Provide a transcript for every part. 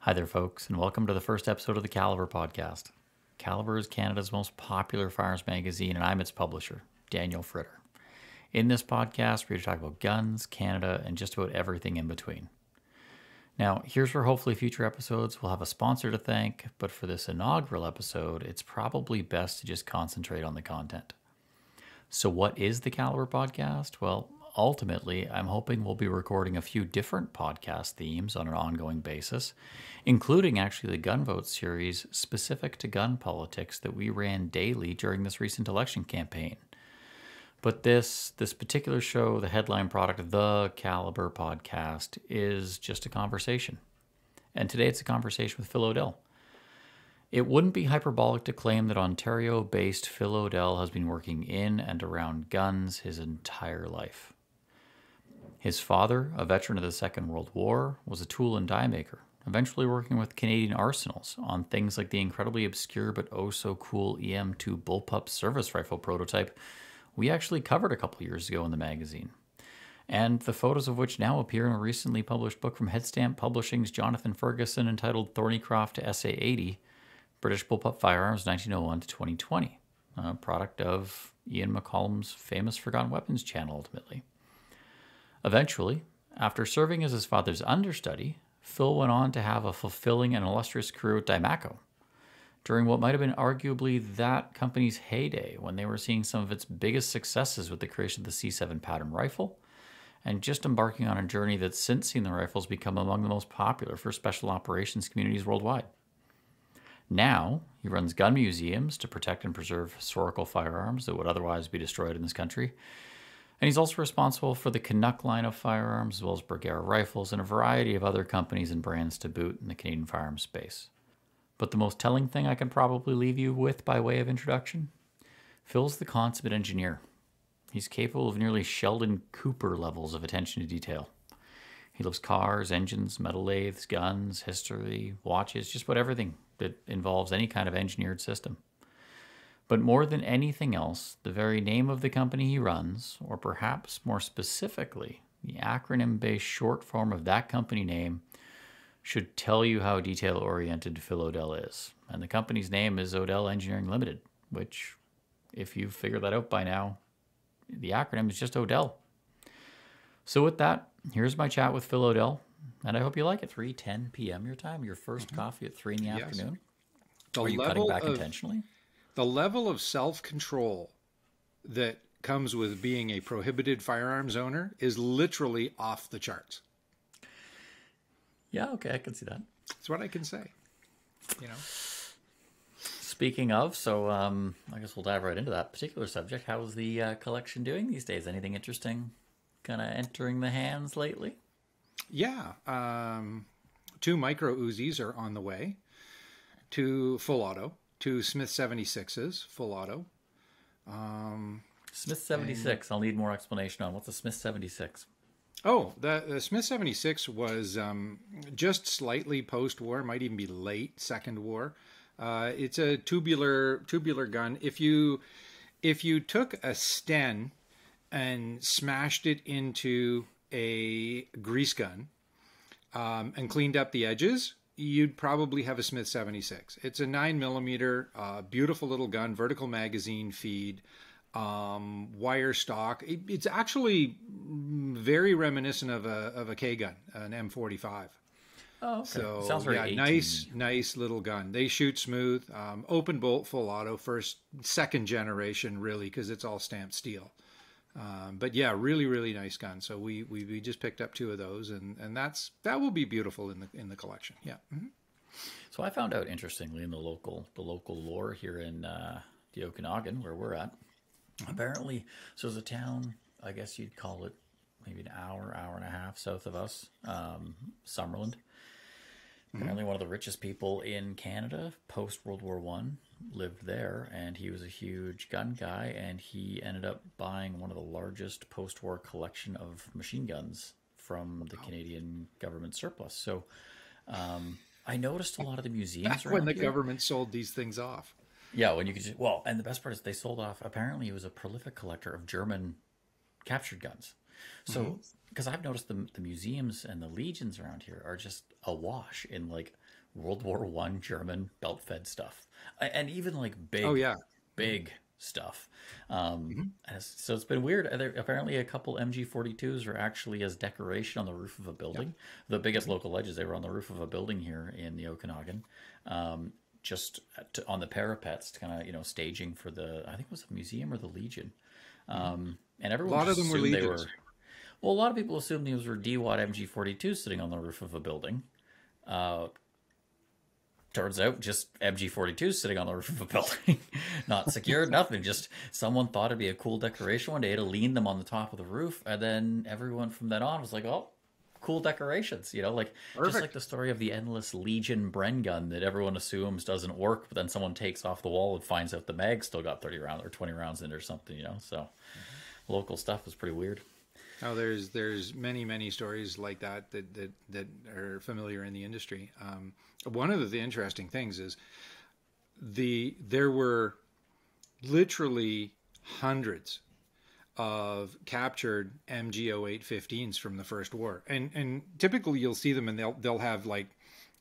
Hi there, folks, and welcome to the first episode of the Calibre podcast. Calibre is Canada's most popular firearms magazine, and I'm its publisher, Daniel Fritter. In this podcast, we're going to talk about guns, Canada, and just about everything in between. Now, here's where hopefully future episodes will have a sponsor to thank, but for this inaugural episode, it's probably best to just concentrate on the content. So what is the Calibre podcast? Well, ultimately, I'm hoping we'll be recording a few different podcast themes on an ongoing basis, including actually the Gun Vote series specific to gun politics that we ran daily during this recent election campaign. But this particular show, the headline product, the Calibre podcast, is just a conversation. And today it's a conversation with Phil O'Dell. It wouldn't be hyperbolic to claim that Ontario-based Phil O'Dell has been working in and around guns his entire life. His father, a veteran of the Second World War, was a tool and die maker, eventually working with Canadian arsenals on things like the incredibly obscure but oh-so-cool EM2 bullpup service rifle prototype we actually covered a couple years ago in the magazine, and the photos of which now appear in a recently published book from Headstamp Publishing's Jonathan Ferguson entitled Thornycroft to SA-80, British Bullpup Firearms 1901 to 2020, a product of Ian McCollum's famous Forgotten Weapons channel ultimately. Eventually, after serving as his father's understudy, Phil went on to have a fulfilling and illustrious career with Diemaco, during what might have been arguably that company's heyday when they were seeing some of its biggest successes with the creation of the C7 pattern rifle, and just embarking on a journey that's since seen the rifles become among the most popular for special operations communities worldwide. Now, he runs gun museums to protect and preserve historical firearms that would otherwise be destroyed in this country. And he's also responsible for the Canuck line of firearms, as well as Bergara rifles and a variety of other companies and brands to boot in the Canadian firearms space. But the most telling thing I can probably leave you with by way of introduction? Phil's the consummate engineer. He's capable of nearly Sheldon Cooper levels of attention to detail. He loves cars, engines, metal lathes, guns, history, watches, just about everything that involves any kind of engineered system. But more than anything else, the very name of the company he runs, or perhaps more specifically, the acronym-based short form of that company name, should tell you how detail-oriented Phil O'Dell is. And the company's name is O'Dell Engineering Limited, which, if you've figured that out by now, the acronym is just O'Dell. So with that, here's my chat with Phil O'Dell, and I hope you like it. 3:10 p.m. your time, your first coffee at 3 in the afternoon. Are you cutting back intentionally? The level of self-control that comes with being a prohibited firearms owner is literally off the charts. Yeah, okay, I can see that. That's what I can say. You know. Speaking of, so I guess we'll dive right into that particular subject. How's the collection doing these days? Anything interesting kind of entering the hands lately? Yeah. 2 micro Uzis are on the way. 2 full auto. 2 Smith 76s, full auto. Smith 76. I'll need more explanation on what's a Smith 76. Oh, the Smith 76 was just slightly post-war, might even be late Second War. It's a tubular gun. If you took a Sten and smashed it into a grease gun and cleaned up the edges, you'd probably have a Smith 76. It's a 9mm, beautiful little gun, vertical magazine feed, wire stock. It's actually very reminiscent of a K gun, an M45. Oh, okay. So Sounds very 18. nice little gun. They shoot smooth, open bolt, full auto, second generation really, because it's all stamped steel. But yeah, really nice gun. So we just picked up 2 of those, and that will be beautiful in the collection. Yeah. Mm-hmm. So I found out interestingly in the local lore here in the Okanagan where we're at. Apparently, so there's a town, I guess you'd call it maybe an hour and a half south of us, Summerland. Apparently one of the richest people in Canada post-World War I lived there, and he was a huge gun guy, and he ended up buying one of the largest post-war collection of machine guns from the Canadian government surplus. So I noticed a lot of the museums around when the here. government sold these things off. Yeah, when you could just, well, and the best part is they sold off, apparently he was a prolific collector of German captured guns. So, because I've noticed the museums and the legions around here are just awash in like World War One German belt-fed stuff, and even like Oh yeah. big stuff. So it's been weird. Apparently, a couple MG42s are actually as decoration on the roof of a building. The biggest local ledges, they were on the roof of a building here in the Okanagan. On the parapets, kind of staging for I think it was the museum or the Legion, and everyone A lot of them were assumed they legions. were. Well, a lot of people assumed these were DWAT MG42s sitting on the roof of a building. Turns out, just MG42s sitting on the roof of a building, not secured, nothing. Just someone thought it'd be a cool decoration one day to lean them on the top of the roof, and then everyone from then on was like, "Oh, cool decorations," like Perfect. just like the story of the endless Legion Bren gun that everyone assumes doesn't work, but then someone takes off the wall and finds out the mag still got 30 rounds or 20 rounds in it or something. So local stuff is pretty weird. Oh, there's many stories like that are familiar in the industry. One of the interesting things is there were literally hundreds of captured MG0815s from the First War, and typically you'll see them and they'll have like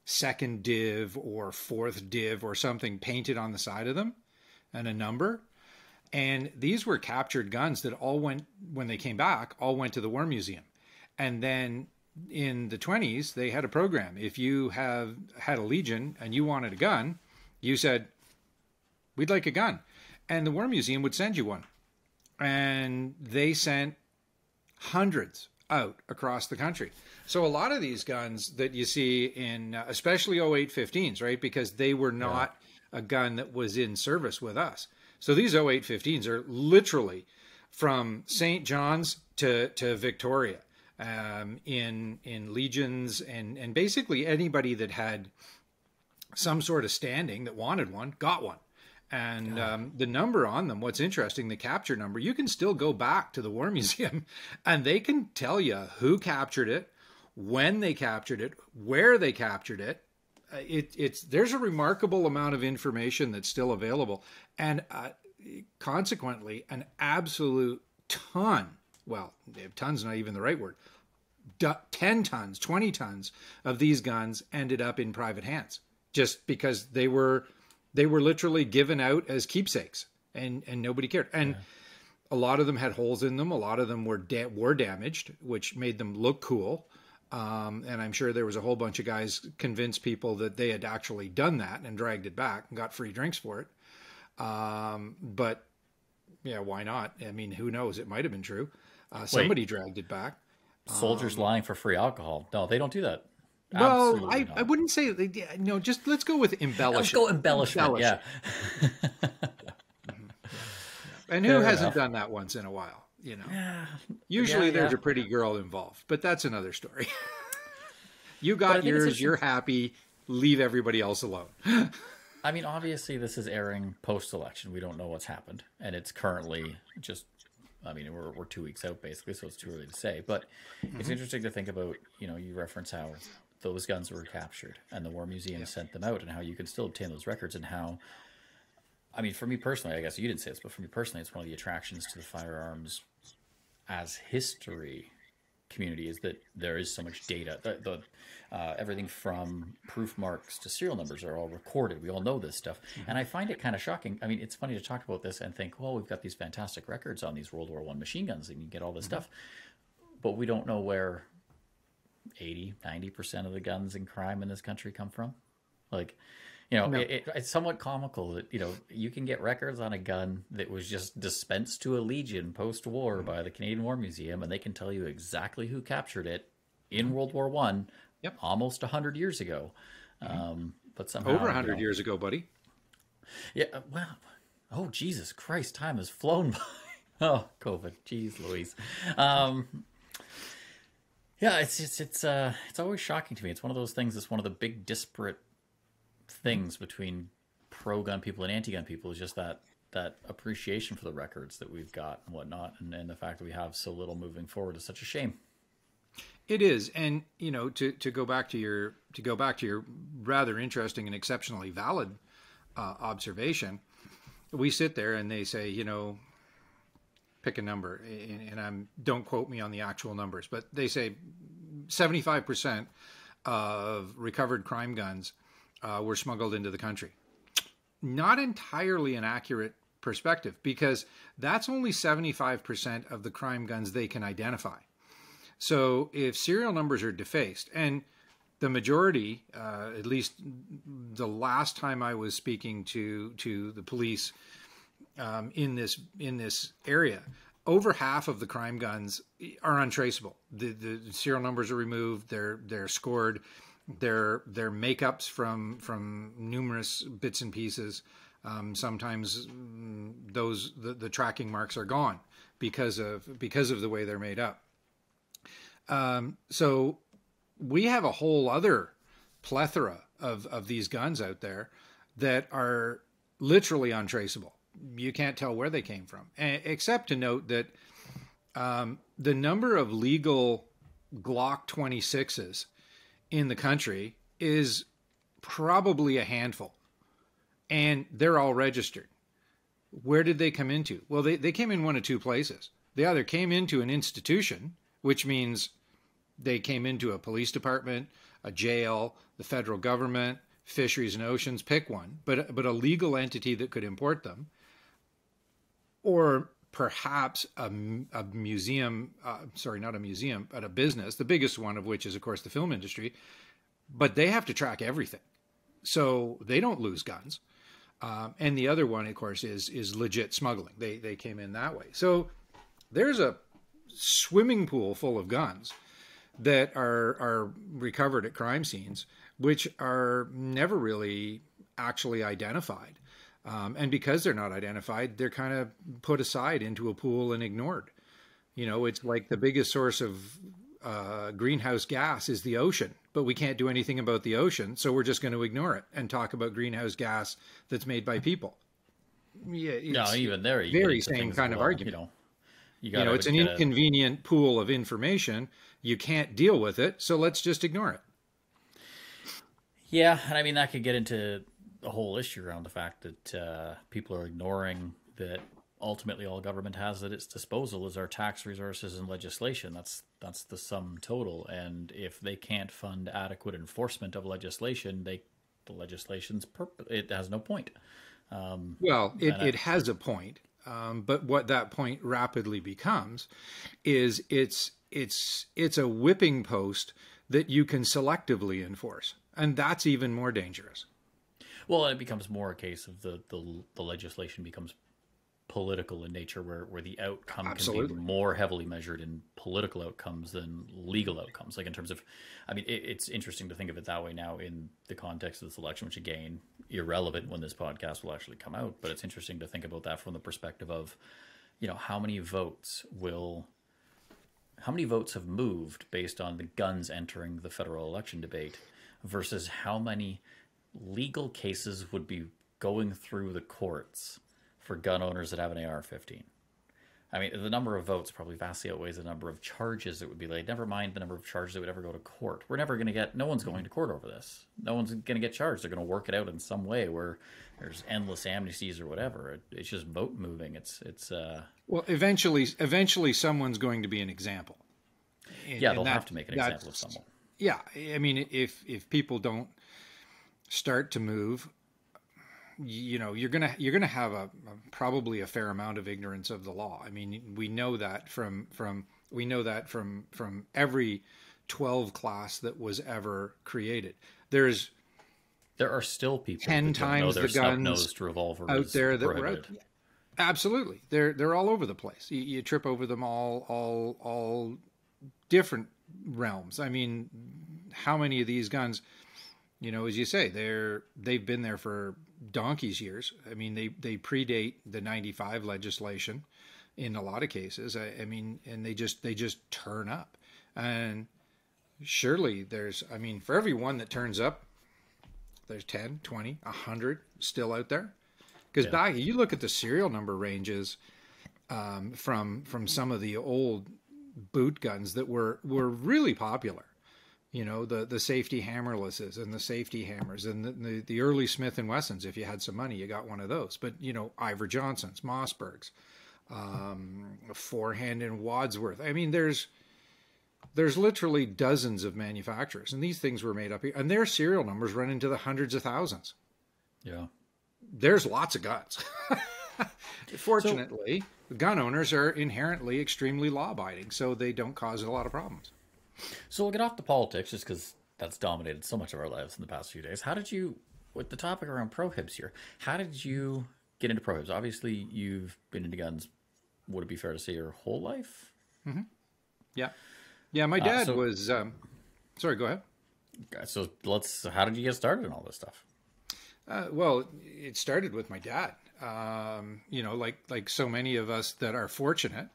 second div or fourth div or something painted on the side of them and a number. And these were captured guns that all went, when they came back, all went to the War Museum. And then in the 20s, they had a program. If you have had a Legion and you wanted a gun, you said, "We'd like a gun." And the War Museum would send you one. And they sent hundreds out across the country. So a lot of these guns that you see in, especially 0815s, right? Because they were not a gun that was in service with us. So these 0815s are literally from St. John's to Victoria, in legions, and basically anybody that had some sort of standing that wanted one got one. And the number on them, what's interesting, the capture number, you can still go back to the War Museum and they can tell you who captured it, when they captured it, where they captured it. There's a remarkable amount of information that's still available, and consequently an absolute ton, well, ton's not even the right word, 10 tons, 20 tons of these guns ended up in private hands just because they were literally given out as keepsakes, and nobody cared. And a lot of them had holes in them, a lot of them were damaged, which made them look cool. And I'm sure there was a whole bunch of guys convinced people that they had actually done that and dragged it back and got free drinks for it. But yeah, why not? I mean, who knows? It might have been true. Somebody dragged it back. Soldiers lying for free alcohol. No, they don't do that. Well, I wouldn't say no. Just let's go with embellishment. Let's go embellishment. Yeah. And who hasn't done that once in a while? Usually there's a pretty girl involved, but that's another story. You got yours, you're happy, leave everybody else alone. I mean, obviously this is airing post-election. We don't know what's happened, and it's currently just, I mean, we're 2 weeks out basically, so it's too early to say, but it's interesting to think about, you reference how those guns were captured and the War Museum sent them out, and how you can still obtain those records, and how, I mean, for me personally, I guess you didn't say this, but for me personally, it's one of the attractions to the firearms as history community is that there is so much data. Everything from proof marks to serial numbers are all recorded. We all know this stuff. And I find it kind of shocking. I mean, it's funny to talk about this and think, well, we've got these fantastic records on these World War I machine guns and you get all this stuff. But we don't know where 80, 90% of the guns in crime in this country come from. Like, it's somewhat comical that, you can get records on a gun that was just dispensed to a Legion post-war by the Canadian War Museum, and they can tell you exactly who captured it in World War I, almost 100 years ago. But somehow... Over 100 years ago, buddy. Yeah, well, oh, Jesus Christ, time has flown by. Oh, COVID, jeez Louise. Yeah, it's always shocking to me. It's one of those things, it's one of the big disparate things between pro-gun people and anti-gun people, is just that appreciation for the records that we've got and whatnot, and the fact that we have so little moving forward is such a shame. It is. And to go back to your rather interesting and exceptionally valid observation, we sit there and they say, pick a number, and don't quote me on the actual numbers, but they say 75% of recovered crime guns were smuggled into the country. Not entirely an accurate perspective, because that's only 75% of the crime guns they can identify. So if serial numbers are defaced, and the majority, at least the last time I was speaking to the police in this area, over half of the crime guns are untraceable. The serial numbers are removed. They're scored. They're makeups from numerous bits and pieces. Sometimes the tracking marks are gone because of the way they're made up. So we have a whole other plethora of these guns out there that are literally untraceable. You can't tell where they came from, except to note that the number of legal Glock 26s in the country is probably a handful, and they're all registered. Where did they come into? Well, they came in one of two places. They either came into an institution, which means they came into a police department, a jail, the federal government, fisheries and oceans, pick one, but a legal entity that could import them, or perhaps a museum, sorry, not a museum, but a business, the biggest one of which is, of course, the film industry, but they have to track everything. So they don't lose guns. And the other one, of course, is legit smuggling. They came in that way. So there's a swimming pool full of guns that are recovered at crime scenes, which are never really actually identified. And because they're not identified, they're kind of put aside into a pool and ignored. You know, it's like the biggest source of greenhouse gas is the ocean, but we can't do anything about the ocean, so we're just going to ignore it and talk about greenhouse gas that's made by people. Yeah, no, even there, you very same kind of argument. You know, it's an inconvenient pool of information. You can't deal with it, so let's just ignore it. Yeah, and I mean, that could get into a whole issue around the fact that people are ignoring that ultimately all government has at its disposal is our tax resources and legislation. That's the sum total. And if they can't fund adequate enforcement of legislation, the legislation's it has no point. Well, it has a point. But what that point rapidly becomes is it's a whipping post that you can selectively enforce. And that's even more dangerous. Well, it becomes more a case of the legislation becomes political in nature, where the outcome Absolutely. can be more heavily measured in political outcomes than legal outcomes. Like in terms of, I mean, it's interesting to think of it that way now in the context of this election, which again, irrelevant when this podcast will actually come out. But it's interesting to think about that from the perspective of, you know, how many votes have moved based on the guns entering the federal election debate versus how many legal cases would be going through the courts for gun owners that have an AR-15. I mean, the number of votes probably vastly outweighs the number of charges that would be laid. Never mind the number of charges that would ever go to court. No one's going to court over this. No one's going to get charged. They're going to work it out in some way where there's endless amnesties or whatever. It's just vote moving. Well, eventually someone's going to be an example. Yeah, they'll have to make an example of someone. Yeah, I mean, if people don't start to move, you know, you're gonna have probably a fair amount of ignorance of the law. I mean, we know that from every 12 class that was ever created. There are still people 10 times the guns revolver out there that prohibited. were out. Absolutely, they're all over the place. You trip over them all different realms. I mean, how many of these guns? You know, as you say, they've been there for donkey's years. I mean, they predate the 95 legislation in a lot of cases. I mean, and they just turn up. And surely for every one that turns up, there's 10, 20, 100 still out there. Because back, you look at the serial number ranges from some of the old boot guns that were really popular. You know, the safety hammerlesses and the safety hammers and the early Smith & Wessons. If you had some money, you got one of those. But, you know, Ivor Johnsons, Mossbergs, Forehand in Wadsworth. I mean, there's literally dozens of manufacturers, and these things were made up here, and their serial numbers run into the hundreds of thousands. Yeah. There's lots of guns. Fortunately, gun owners are inherently extremely law-abiding, so they don't cause a lot of problems. So we'll get off the politics just because that's dominated so much of our lives in the past few days. How did you, with the topic around prohibs here, how did you get into prohibs? Obviously, you've been into guns, would it be fair to say, your whole life? Mm-hmm. Yeah. Yeah, my dad was... sorry, go ahead. So how did you get started in all this stuff? Well, it started with my dad. You know, like so many of us that are fortunate,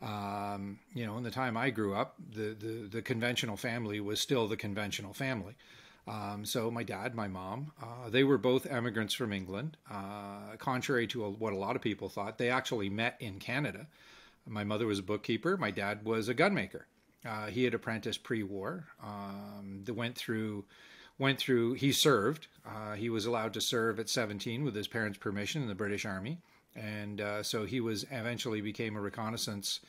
you know, in the time I grew up, the conventional family was still the conventional family. So my dad, my mom, they were both immigrants from England. Contrary to what a lot of people thought, they actually met in Canada. My mother was a bookkeeper. My dad was a gunmaker. He had apprenticed pre-war. He served. He was allowed to serve at 17 with his parents' permission in the British Army. And so he eventually became a reconnaissance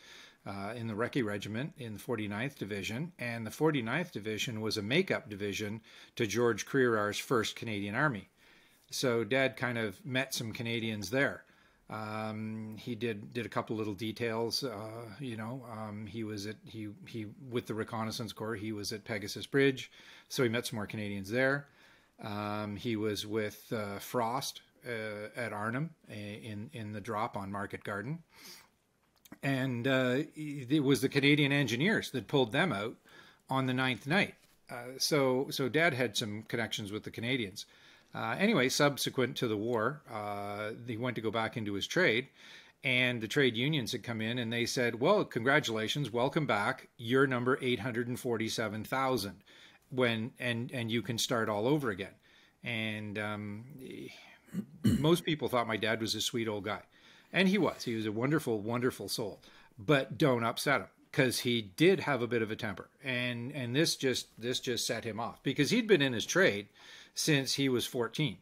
in the Recce Regiment in the 49th Division. And the 49th Division was a makeup division to George Crear's 1st Canadian Army. So Dad kind of met some Canadians there. He did a couple little details, you know, he with the Reconnaissance Corps, he was at Pegasus Bridge, so he met some more Canadians there. He was with Frost at Arnhem in the drop on Market Garden. And it was the Canadian engineers that pulled them out on the 9th night. So Dad had some connections with the Canadians. Anyway, subsequent to the war, he went to go back into his trade, and the trade unions had come in and they said, well, congratulations, welcome back. You're number 847,000 and you can start all over again. And most people thought my dad was a sweet old guy. And he was a wonderful, wonderful soul, but don't upset him, because he did have a bit of a temper. And this just set him off, because he'd been in his trade since he was 14.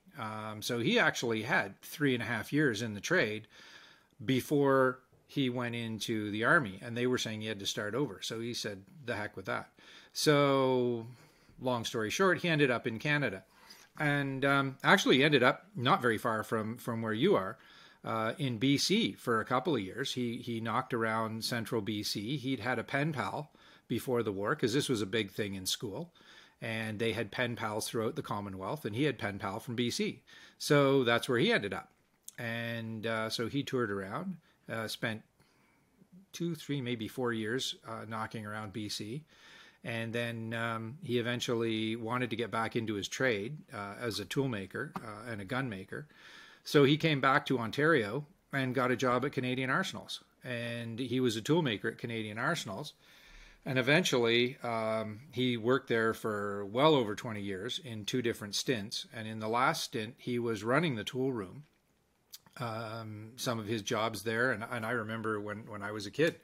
So he actually had 3.5 years in the trade before he went into the Army, and they were saying he had to start over. So he said, the heck with that. So long story short, he ended up in Canada, and actually ended up not very far from where you are, in BC for a couple of years. He knocked around central BC. He'd had a pen pal before the war, because this was a big thing in school. And they had pen pals throughout the Commonwealth, and he had pen pal from BC. So that's where he ended up. And so he toured around, spent 2, 3, maybe 4 years knocking around BC. And then he eventually wanted to get back into his trade as a toolmaker and a gun maker. So he came back to Ontario and got a job at Canadian Arsenals. And he was a toolmaker at Canadian Arsenals. And eventually, he worked there for well over 20 years in 2 different stints. And in the last stint, he was running the tool room. Some of his jobs there, and I remember when I was a kid,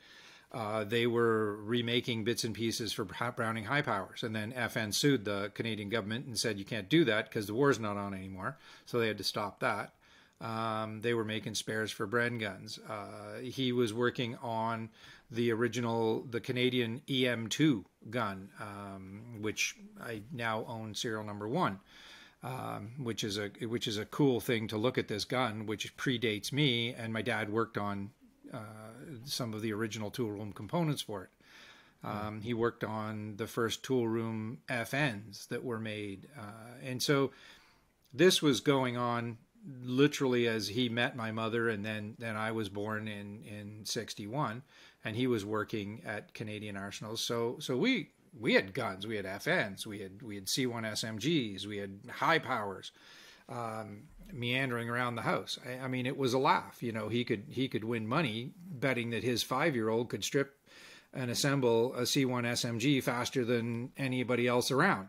they were remaking bits and pieces for Browning High Powers. And then FN sued the Canadian government and said, you can't do that because the war's not on anymore. So they had to stop that. They were making spares for Bren guns. He was working on the Canadian EM2 gun, which I now own serial number 1, which is a cool thing to look at this gun, which predates me, and my dad worked on some of the original tool room components for it. He worked on the first tool room FNs that were made, and so this was going on literally as he met my mother, and then I was born in 61, and he was working at Canadian Arsenals. So we had guns, we had FNs, we had C1 SMGs, we had high powers, meandering around the house. I mean, it was a laugh. You know, he could win money betting that his 5-year-old could strip and assemble a C1 SMG faster than anybody else around.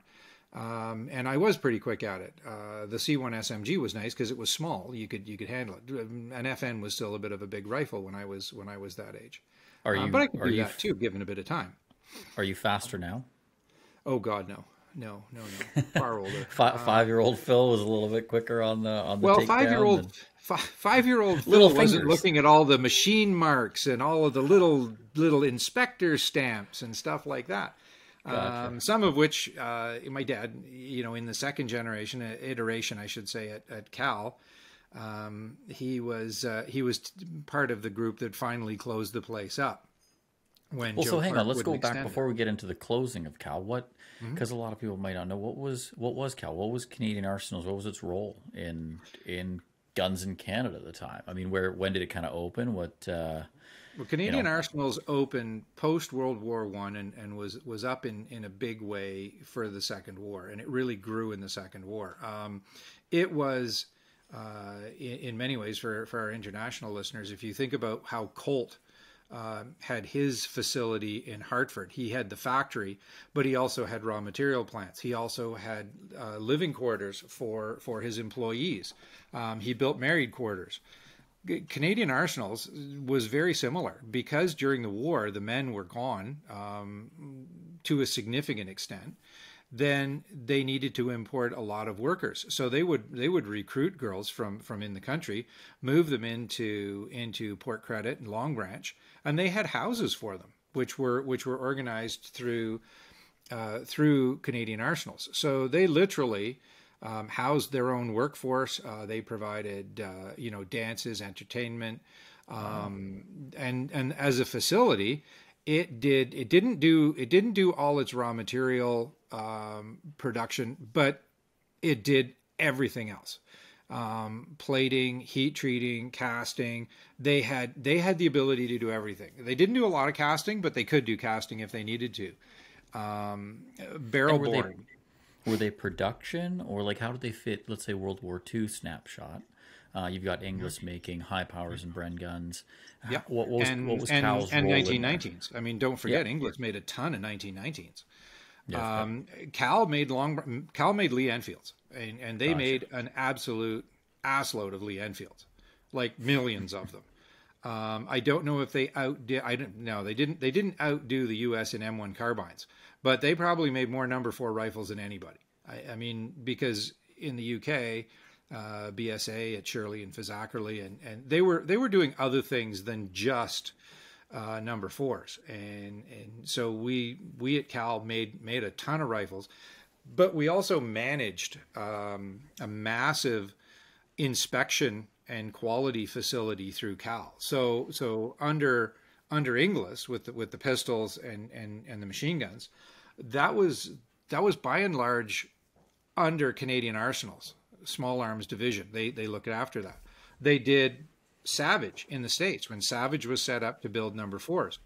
And I was pretty quick at it. The C1 SMG was nice because it was small. You could handle it. An FN was still a bit of a big rifle when I was that age. But I could do that too, given a bit of time. Are you faster now? Oh God, no. Far older. 5-year-old Phil was a little bit quicker on the well, takedown. 5-year-old Little Phil wasn't fingers. looking at all the machine marks and all of the little inspector stamps and stuff like that. Gotcha. Some of which my dad, in the second generation iteration, I should say, at Cal, he was part of the group that finally closed the place up. When Well, Joe so hang Clark on. Let's go wouldn't back extend it. before we get into the closing of Cal. What? Because a lot of people might not know what was Cal. What was Canadian Arsenals? What was its role in guns in Canada at the time? I mean, when did it kind of open? What? Well, Canadian Arsenals opened post World War One and was up in a big way for the Second War, and it really grew in the Second War. It was in many ways for our international listeners. If you think about how Colt had his facility in Hartford, he had the factory, but he also had raw material plants. He also had living quarters for his employees. He built married quarters. Canadian Arsenals was very similar because during the war the men were gone to a significant extent. Then they needed to import a lot of workers, so they would recruit girls from in the country, move them into Port Credit and Long Branch, and they had houses for them, which were organized through Canadian Arsenals. So they literally housed their own workforce. They provided dances, entertainment, and as a facility, it didn't do all its raw material production, but it did everything else. Plating, heat treating, casting. They had the ability to do everything. They didn't do a lot of casting, but they could do casting if they needed to. Barrel boring. Were they production, or like how did they fit? Let's say World War II snapshot. You've got Inglis making high powers and Bren guns. Yeah. What was Cal's and role 1919s. I mean, don't forget, Inglis made a ton of 1919s. Cal made Lee Enfields, and they made an absolute assload of Lee Enfields, like millions of them. I don't know if they outdid. They didn't outdo the U.S. in M1 carbines, but they probably made more number 4 rifles than anybody. I mean, because in the UK, BSA at Shirley and Fizzackerley, and they were doing other things than just number 4s, and so we at Cal made a ton of rifles, but we also managed a massive inspection and quality facility through Cal. So under Inglis with the pistols and the machine guns, that was by and large under Canadian Arsenals small arms division. They looked after that. They did Savage in the States when Savage was set up to build number 4s.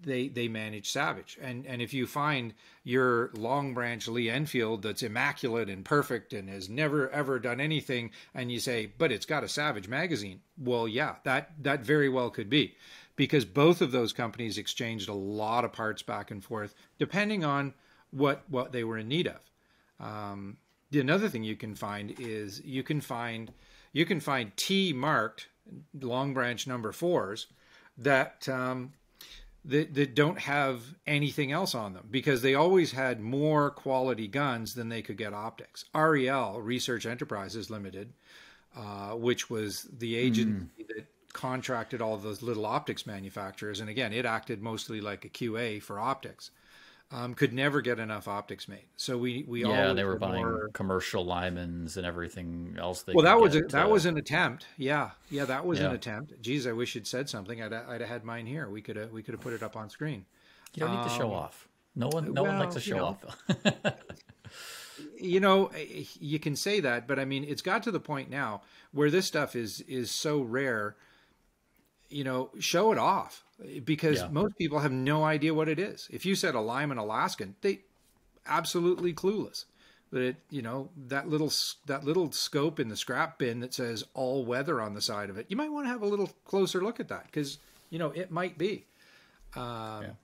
They managed Savage, and if you find your Long Branch Lee Enfield that's immaculate and perfect and has never ever done anything, and you say, but it's got a Savage magazine, well, yeah, that very well could be, because both of those companies exchanged a lot of parts back and forth depending on what they were in need of. Another thing you can find is you can find T marked Long Branch number 4s that don't have anything else on them, because they always had more quality guns than they could get optics. REL, Research Enterprises Limited, which was the agency that contracted all those little optics manufacturers, and again, it acted mostly like a QA for optics, could never get enough optics made. So we always they were buying commercial Lymans and everything else. That was an attempt. Yeah, that was an attempt. Geez, I wish you'd said something. I'd have had mine here. We could have put it up on screen. You don't need to show off. No one likes to show off. You can say that, but I mean, it's got to the point now where this stuff is so rare. Show it off, because most people have no idea what it is. If you said a Lyman Alaskan, they absolutely clueless. But that little scope in the scrap bin that says all weather on the side of it, you might want to have a little closer look at that, because it might be. Hell,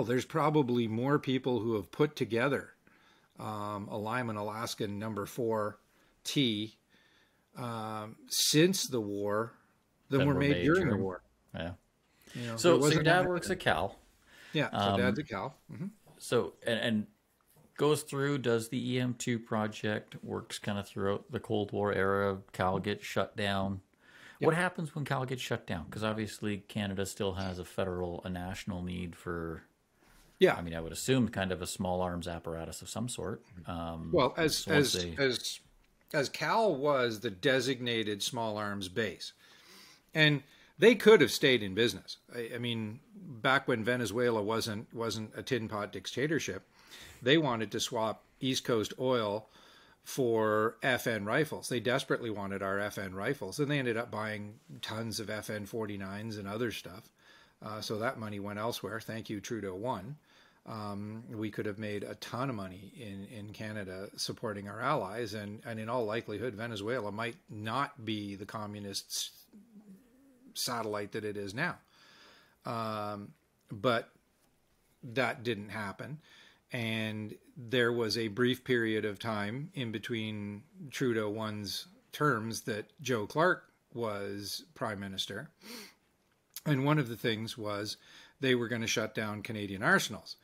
there's probably more people who have put together a Lyman Alaskan number 4 T since the war than were made during the war. Yeah. So your dad works at Cal. Yeah, so Dad's at Cal. Mm-hmm. So and goes through, does the EM2 project, works kind of throughout the Cold War era. Cal gets shut down. Yep. What happens when Cal gets shut down? Because obviously Canada still has a national need for, Yeah. I mean, I would assume kind of a small arms apparatus of some sort. Well, So once they, as Cal was the designated small arms base, and they could have stayed in business. I mean, back when Venezuela wasn't a tin pot dictatorship, they wanted to swap East Coast oil for FN rifles. They desperately wanted our FN rifles, and they ended up buying tons of FN 49s and other stuff. So that money went elsewhere. Thank you, Trudeau 1. We could have made a ton of money in Canada supporting our allies, and in all likelihood, Venezuela might not be the communists' satellite that it is now. But that didn't happen. And there was a brief period of time in between Trudeau 1's terms that Joe Clark was prime minister. And one of the things was they were going to shut down Canadian arsenals.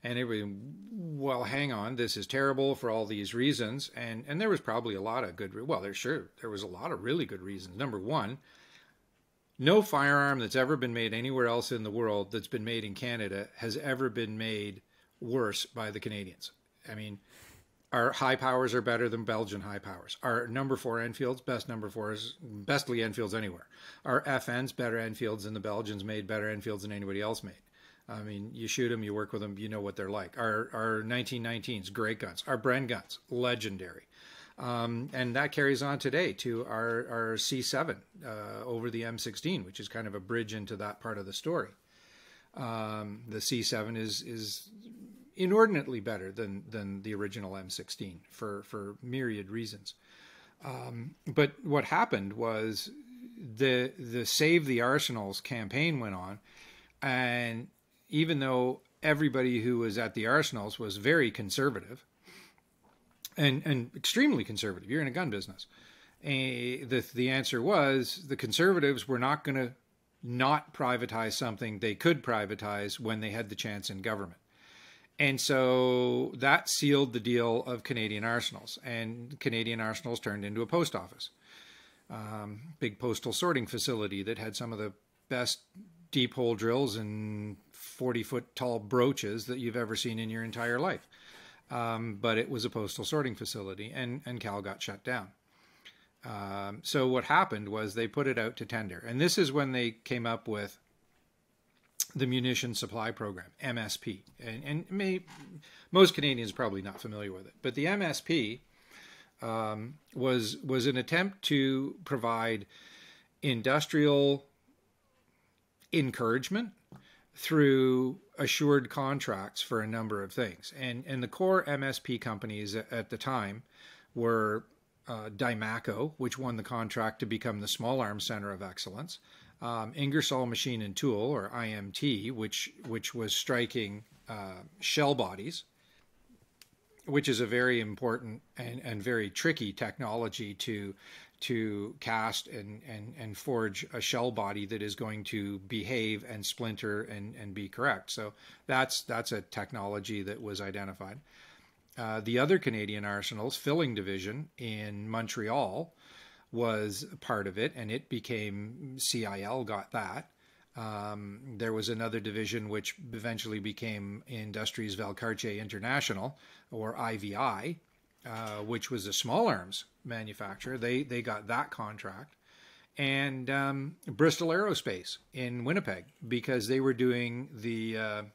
And everybody, well, hang on, this is terrible for all these reasons. And there was probably a lot of good, well, there was a lot of really good reasons. Number one, no firearm that's ever been made anywhere else in the world that's been made in Canada has ever been made worse by the Canadians. I mean, our high powers are better than Belgian high powers. Our number 4 Enfields, best number 4s, bestly Enfields anywhere. Our FNs, better Enfields than the Belgians made, better Enfields than anybody else made. I mean, you shoot them, you work with them, you know what they're like. Our 1919s, great guns. Our Bren guns, legendary. And that carries on today to our C7 over the M16, which is kind of a bridge into that part of the story. The C7 is inordinately better than the original M16 for myriad reasons. But what happened was the Save the Arsenals campaign went on, and even though everybody who was at the arsenals was very conservative and extremely conservative, you're in a gun business. The answer was the conservatives were not going to not privatize something they could privatize when they had the chance in government. And so that sealed the deal of Canadian arsenals, and Canadian arsenals turned into a post office. Big postal sorting facility that had some of the best deep hole drills and 40-foot tall brooches that you've ever seen in your entire life. But it was a postal sorting facility, and Cal got shut down. So what happened was they put it out to tender. And this is when they came up with the Munitions Supply Program, MSP. And most Canadians are probably not familiar with it. But the MSP was an attempt to provide industrial encouragement through assured contracts for a number of things. And the core MSP companies at the time were Nee-Diemaco, which won the contract to become the Small Arms Center of Excellence, Ingersoll Machine and Tool, or IMT, which was striking shell bodies, which is a very important and very tricky technology to cast and forge a shell body that is going to behave and splinter and be correct. So that's a technology that was identified. The other Canadian arsenals, Filling Division in Montreal, was part of it, and it became CIL got that. There was another division which eventually became Industries Valcartier International, or IVI, which was a small arms manufacturer. They got that contract. And Bristol Aerospace in Winnipeg, because they were doing the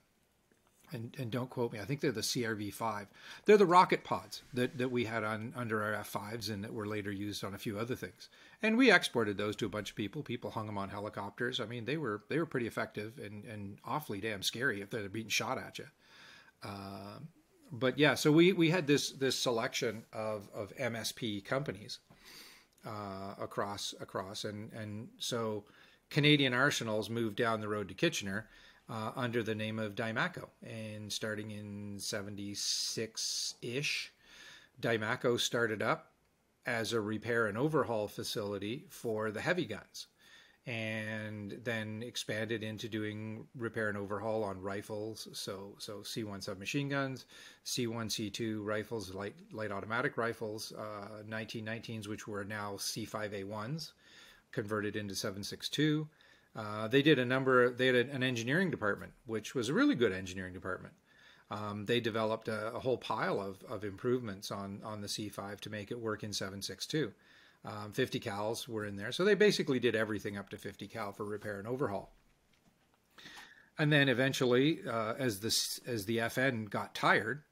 and don't quote me, I think they're the CRV-5. They're the rocket pods that we had under our F-5s and that were later used on a few other things. And we exported those to a bunch of people. People hung them on helicopters. I mean, they were pretty effective and awfully damn scary if they're being shot at you. But yeah, so we had this selection of MSP companies across, and so Canadian arsenals moved down the road to Kitchener under the name of Nee-Diemaco, and starting in 76-ish, Nee-Diemaco started up as a repair and overhaul facility for the heavy guns. and then expanded into doing repair and overhaul on rifles. So C1 submachine guns, C1, C2 rifles, light automatic rifles, 1919s, which were now C5A1s, converted into 7.62. They had an engineering department, which was a really good engineering department. They developed a whole pile of improvements on the C5 to make it work in 7.62. 50 cals were in there. So they basically did everything up to 50 cal for repair and overhaul. And then eventually, as the FN got tired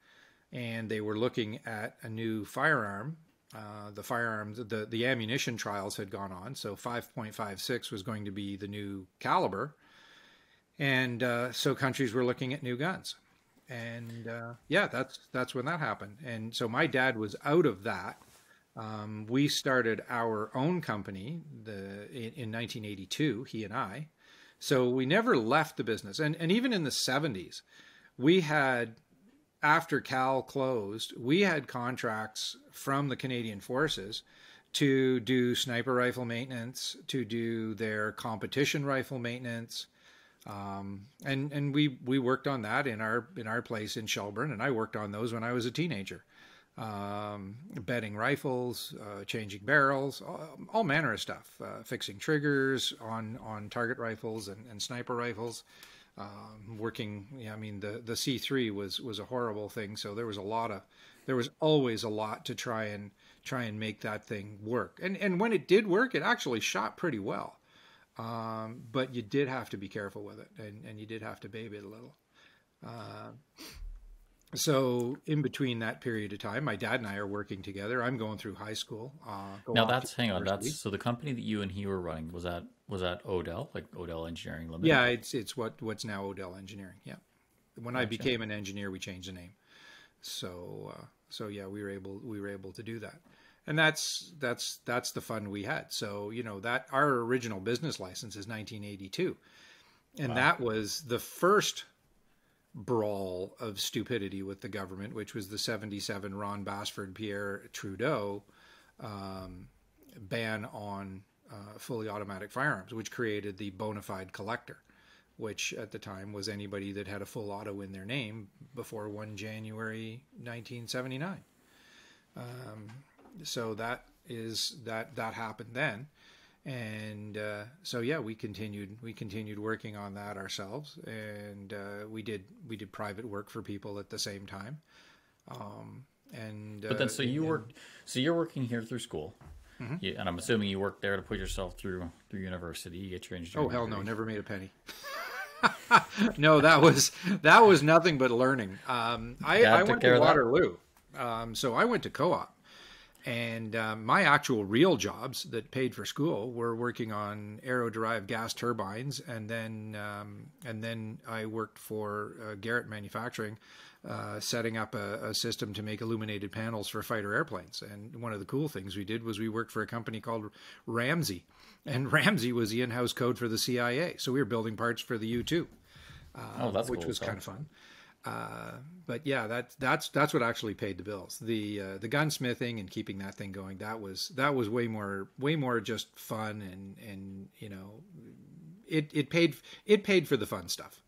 and they were looking at a new firearm, the ammunition trials had gone on. So 5.56 was going to be the new caliber. And so countries were looking at new guns. And that's when that happened. And so my dad was out of that. We started our own company in 1982, he and I. So we never left the business. And even in the 70s, we had, after Cal closed, we had contracts from the Canadian Forces to do sniper rifle maintenance, to do their competition rifle maintenance. And we worked on that in our place in Shelburne, and I worked on those when I was a teenager. Bedding rifles, changing barrels, all manner of stuff, fixing triggers on target rifles and sniper rifles, working. Yeah, I mean the C3 was a horrible thing, so there was always a lot to try and make that thing work. And when it did work, it actually shot pretty well. But you did have to be careful with it, and you did have to baby it a little. So in between that period of time, my dad and I are working together. I'm going through high school. So the company that you and he were running, was that Odell, like Odell Engineering Limited? Yeah, it's what's now Odell Engineering. Yeah. When I became an engineer, we changed the name. So yeah, we were able to do that. And that's the fun we had. So, that our original business license is 1982. And that was the first brawl of stupidity with the government, which was the 77 Ron Basford Pierre Trudeau ban on fully automatic firearms, which created the bona fide collector, which at the time was anybody that had a full auto in their name before 1 January 1979. So that happened then. And so yeah, we continued working on that ourselves, and we did private work for people at the same time. But then you're working here through school, and I'm assuming you worked there to put yourself through university, you get your engineering. Oh hell no, never made a penny. No, that was nothing but learning. I went to Waterloo, so I went to co-op. And my actual real jobs that paid for school were working on aero-derived gas turbines, and then I worked for Garrett Manufacturing, setting up a system to make illuminated panels for fighter airplanes. And one of the cool things we did was we worked for a company called Ramsey, and Ramsey was the in-house code for the CIA. So we were building parts for the U-2, which was kind of fun. But yeah, that's what actually paid the bills. The gunsmithing and keeping that thing going, that was way more just fun, and it paid for the fun stuff.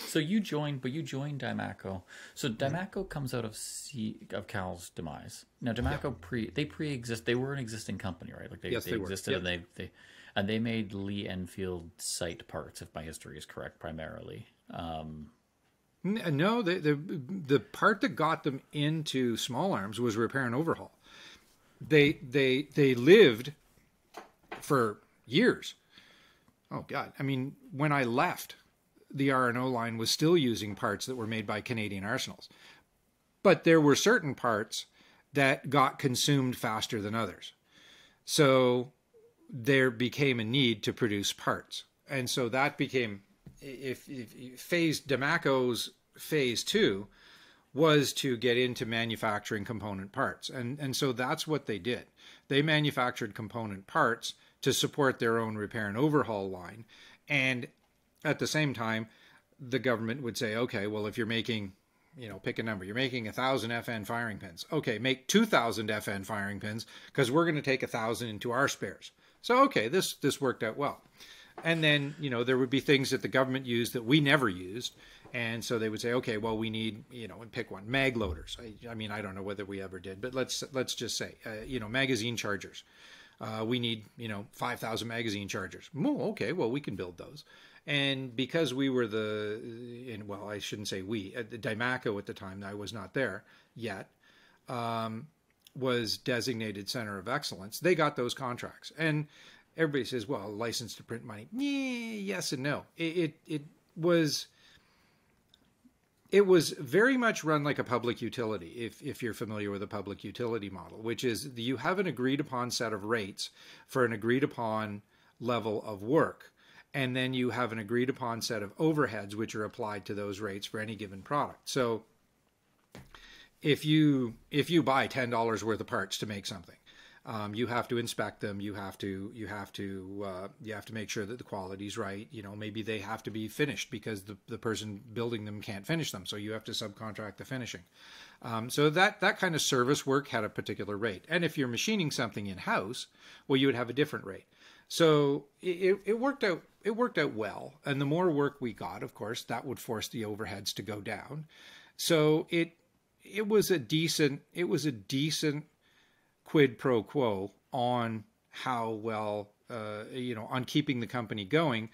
So you joined Diemaco. So Diemaco comes out of Cal's demise. Now Diemaco they were an existing company, right? Like they existed. Yep. And they made Lee Enfield sight parts, if my history is correct, primarily. No, the part that got them into small arms was repair and overhaul. They lived for years. Oh God! I mean, when I left, the R&O line was still using parts that were made by Canadian arsenals, but there were certain parts that got consumed faster than others. So there became a need to produce parts, and so that became. If Diemaco's phase 2 was to get into manufacturing component parts. And so that's what they did. They manufactured component parts to support their own repair and overhaul line. And at the same time, the government would say, okay, well, if you're making, pick a number, you're making 1,000 FN firing pins. Okay, make 2,000 FN firing pins, because we're going to take 1,000 into our spares. So, okay, this worked out well. And then, there would be things that the government used that we never used. And so they would say, okay, well, we need, and pick one, mag loaders. I mean, I don't know whether we ever did, but let's just say, magazine chargers. We need, 5,000 magazine chargers. Oh, okay, well, we can build those. And because we were I shouldn't say we, Diemaco at the time, I was not there yet, was designated Center of Excellence. They got those contracts. And everybody says, well, license to print money. Yes and no. It was very much run like a public utility, if you're familiar with a public utility model, which is you have an agreed upon set of rates for an agreed upon level of work. And then you have an agreed upon set of overheads, which are applied to those rates for any given product. So if you buy $10 worth of parts to make something, you have to inspect them. You have to make sure that the quality's right. Maybe they have to be finished because the person building them can't finish them. So you have to subcontract the finishing. So that kind of service work had a particular rate. And if you're machining something in house, well, you would have a different rate. So it worked out. It worked out well. And the more work we got, of course, that would force the overheads to go down. So it was a decent quid pro quo on how well, on keeping the company going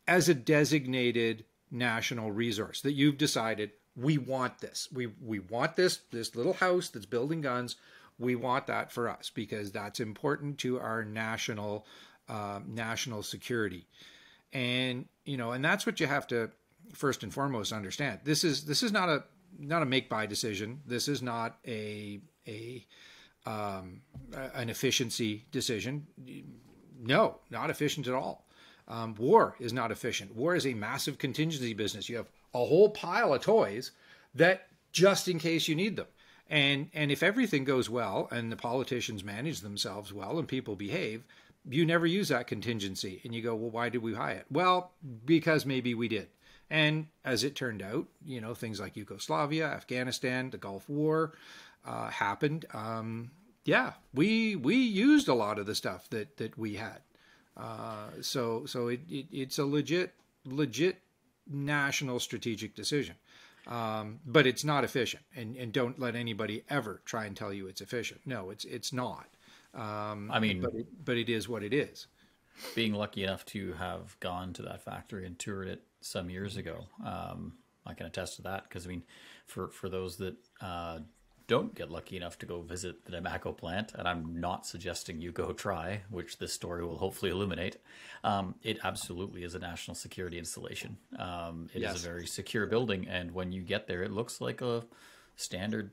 as a designated national resource that you've decided we want this. We want this little house that's building guns. We want that for us because that's important to our national security. And, and that's what you have to first and foremost understand. This is not a make-buy decision. This is not an efficiency decision. No, not efficient at all. War is not efficient. War is a massive contingency business. You have a whole pile of toys that just in case you need them. And if everything goes well and the politicians manage themselves well and people behave, you never use that contingency. And you go, well, why did we buy it? Well, because maybe we did. And as it turned out, things like Yugoslavia, Afghanistan, the Gulf War happened. We used a lot of the stuff that we had. So it's a legit national strategic decision. But it's not efficient, and don't let anybody ever try and tell you it's efficient. No, it's not. But it is what it is. Being lucky enough to have gone to that factory and toured it some years ago, I can attest to that because for those that don't get lucky enough to go visit the Diemaco plant, and I'm not suggesting you go try, which this story will hopefully illuminate, it absolutely is a national security installation. It is a very secure building, and when you get there, it looks like a standard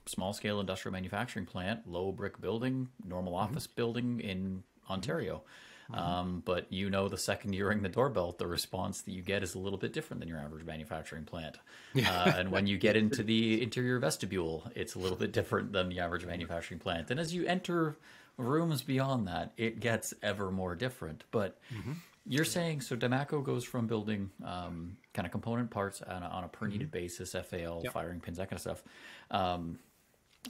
small-scale industrial manufacturing plant, low brick building, normal office building in Ontario. But the second you ring the doorbell, the response that you get is a little bit different than your average manufacturing plant. And when you get into the interior vestibule, it's a little bit different than the average manufacturing plant. And as you enter rooms beyond that, it gets ever more different. But you're saying, so Diemaco goes from building kind of component parts on a per needed basis, FAL, firing pins, that kind of stuff,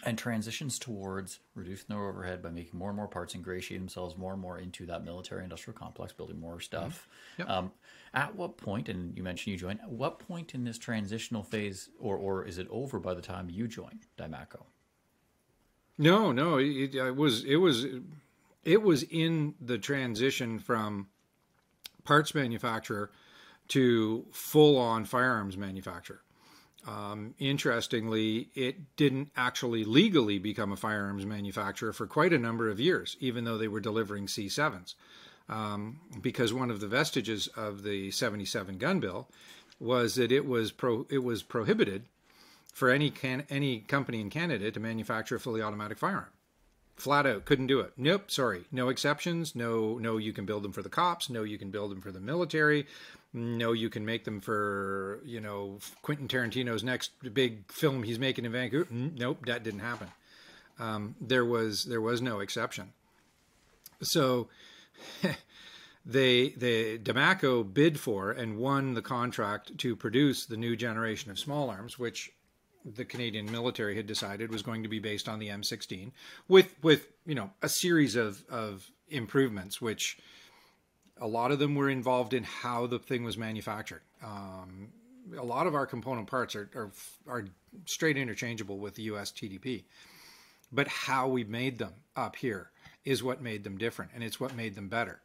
and transitions towards reducing their overhead by making more and more parts, ingratiating themselves more and more into that military industrial complex, building more stuff. At what point, and you mentioned you joined, at what point in this transitional phase, or is it over by the time you joined Diemaco? No, it was in the transition from parts manufacturer to full-on firearms manufacturer. Interestingly, it didn't actually legally become a firearms manufacturer for quite a number of years, even though they were delivering C7s. Because one of the vestiges of the 77 gun bill was that it was prohibited for any company in Canada to manufacture a fully automatic firearm. Flat out, couldn't do it. Nope, sorry. No exceptions. No, you can build them for the cops. No, you can build them for the military. No, you can make them for, Quentin Tarantino's next big film he's making in Vancouver. Nope, that didn't happen. There was no exception. So the Diemaco bid for and won the contract to produce the new generation of small arms, which the Canadian military had decided was going to be based on the M16 with a series of improvements, which a lot of them were involved in how the thing was manufactured. A lot of our component parts are straight interchangeable with the US TDP, but how we made them up here is what made them different, and it's what made them better.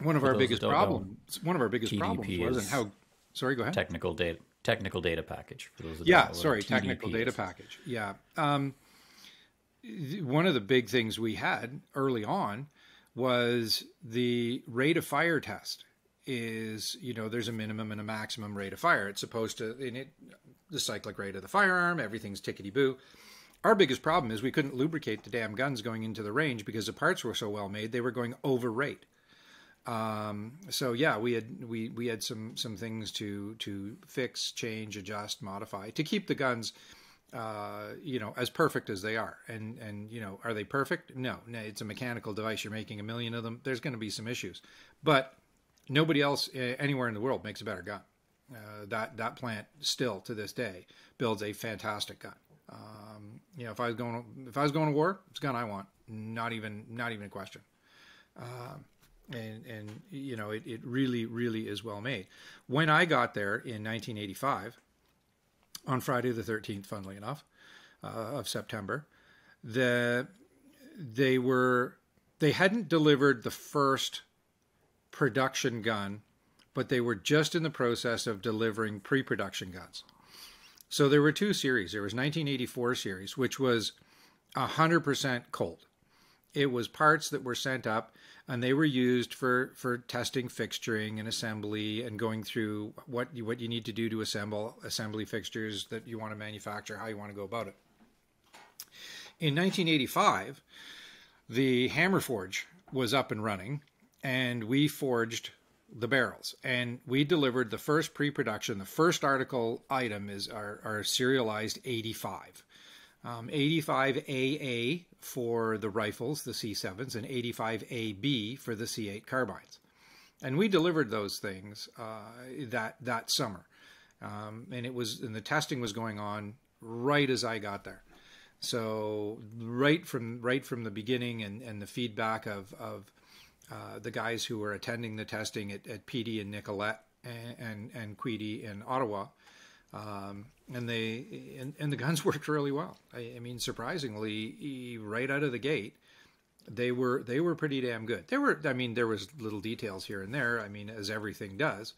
One of our biggest problems wasn't how. Sorry, go ahead. Technical data package for those. Technical data package. Yeah. One of the big things we had early on was the rate of fire test. Is, there's a minimum and a maximum rate of fire. It's supposed to, the cyclic rate of the firearm, everything's tickety-boo. Our biggest problem is we couldn't lubricate the damn guns going into the range because the parts were so well made, they were going over rate. So yeah, we had some things to fix, change, adjust, modify to keep the guns, as perfect as they are. And are they perfect? No, it's a mechanical device. You're making 1 million of them. There's going to be some issues, but nobody else anywhere in the world makes a better gun. That plant still to this day builds a fantastic gun. If I was going to war, it's a gun I want. Not even a question. It really, really is well made. When I got there in 1985, on Friday the 13th, funnily enough, of September, they hadn't delivered the first production gun, but they were just in the process of delivering pre-production guns. So there were two series. There was 1984 series, which was 100% Colt. It was parts that were sent up, and they were used for testing fixturing and assembly and going through what you need to do to assembly fixtures that you want to manufacture, how you want to go about it. In 1985, the hammer forge was up and running, and we forged the barrels, and we delivered the first pre-production. The first article item is our serialized 85. 85 AA for the rifles, the C7s, and 85 AB for the C8 carbines. And we delivered those things that summer. And the testing was going on right as I got there. So right from the beginning, and the feedback of the guys who were attending the testing at PD in Nicolette and Queedy in Ottawa, and the guns worked really well. I mean, surprisingly, right out of the gate, they were pretty damn good. There was little details here and there. I mean, as everything does,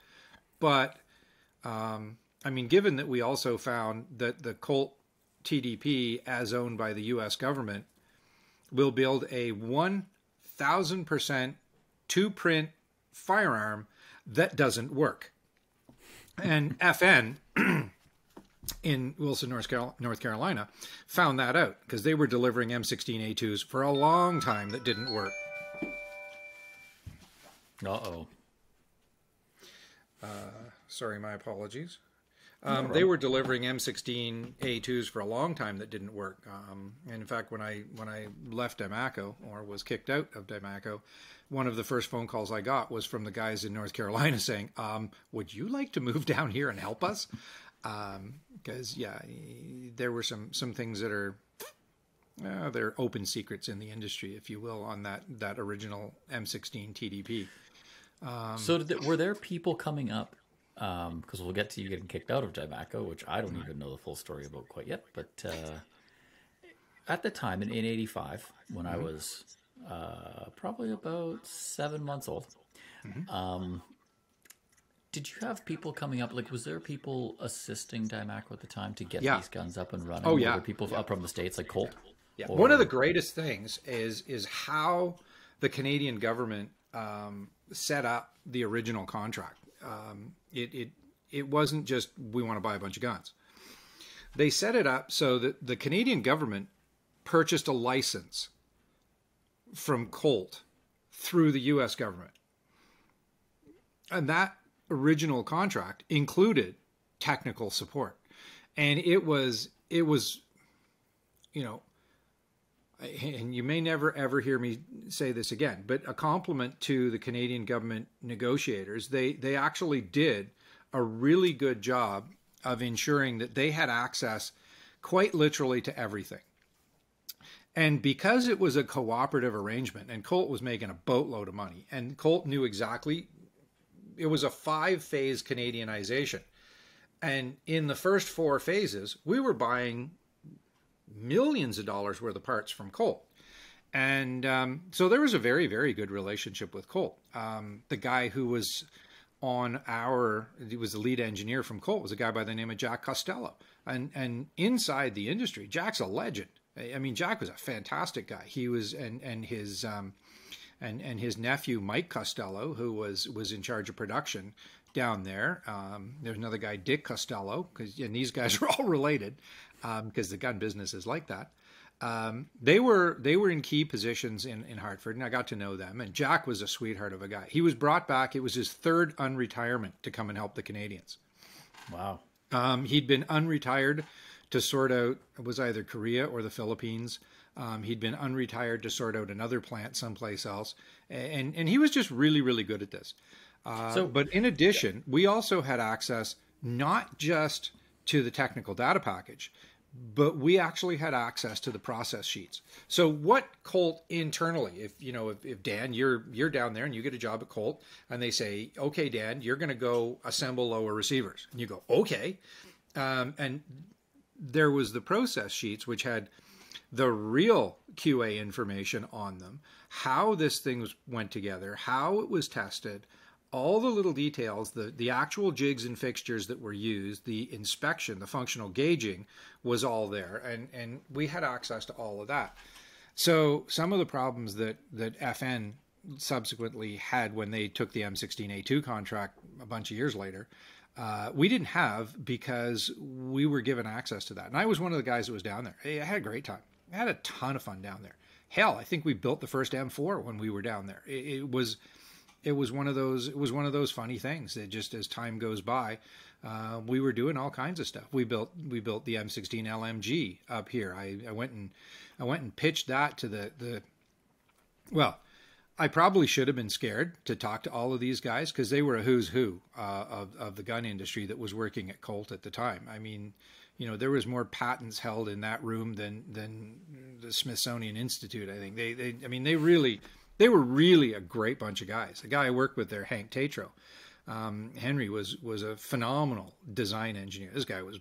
but given that we also found that the Colt TDP, as owned by the U.S. government, will build a 1,000% two-print firearm that doesn't work. And FN in Wilson, North Carolina, found that out because they were delivering M16 A2s for a long time that didn't work. Uh-oh. Sorry, my apologies. They were delivering M16 A2s for a long time that didn't work. And in fact, when I left Diemaco, or was kicked out of Diemaco, one of the first phone calls I got was from the guys in North Carolina saying, would you like to move down here and help us? Because, there were some things that are they're open secrets in the industry, if you will, on that original M16 TDP. So were there people coming up? Because we'll get to you getting kicked out of Diemaco, which I don't even know the full story about quite yet. But at the time, in 85, when I was probably about 7 months old, did you have people coming up? Like, was there people assisting Diemaco at the time to get these guns up and running? Oh, Were yeah. there people up from the States, like Colt? Yeah. One of the greatest things is how the Canadian government set up the original contract. It wasn't just, we want to buy a bunch of guns. They set it up so that the Canadian government purchased a license from Colt through the U.S. government. And that original contract included technical support. And it was, and you may never ever hear me say this again, but a compliment to the Canadian government negotiators. They actually did a really good job of ensuring that they had access quite literally to everything. And because it was a cooperative arrangement, and Colt was making a boatload of money, and Colt knew exactly, it was a 5-phase Canadianization. And in the first 4 phases, we were buying millions of dollars worth of parts from Colt. And so there was a very, very good relationship with Colt. The guy who was he was the lead engineer from Colt, was a guy by the name of Jack Costello. And inside the industry, Jack's a legend. I mean, Jack was a fantastic guy. He was, and his nephew Mike Costello, who was in charge of production down there. There's another guy, Dick Costello, and these guys are all related because the gun business is like that. They were in key positions in Hartford, and I got to know them. And Jack was a sweetheart of a guy. He was brought back. It was his 3rd unretirement to come and help the Canadians. Wow. He'd been unretired to sort out, it was either Korea or the Philippines. He'd been unretired to sort out another plant someplace else. And he was just really, really good at this. But in addition, we also had access not just to the technical data package, but we actually had access to the process sheets. So what Colt internally, if Dan, you're down there and you get a job at Colt and they say, okay, Dan, you're going to go assemble lower receivers. And you go, okay. And there was the process sheets, which had the real QA information on them, how this thing went together, how it was tested, all the little details, the actual jigs and fixtures that were used, the inspection, the functional gauging was all there. And we had access to all of that. So some of the problems that FN subsequently had when they took the M16A2 contract a bunch of years later, we didn't have, because we were given access to that. And I was one of the guys that was down there. I had a great time. I had a ton of fun down there. Hell, I think we built the first M4 when we were down there. It was one of those funny things that just as time goes by, we were doing all kinds of stuff. We built the M16 LMG up here. I went and pitched that to the well, I probably should have been scared to talk to all of these guys because they were a who's who of the gun industry that was working at Colt at the time. I mean, there was more patents held in that room than the Smithsonian Institute. I think they were really a great bunch of guys. The guy I worked with there, Hank Tatro, Henry was a phenomenal design engineer. This guy was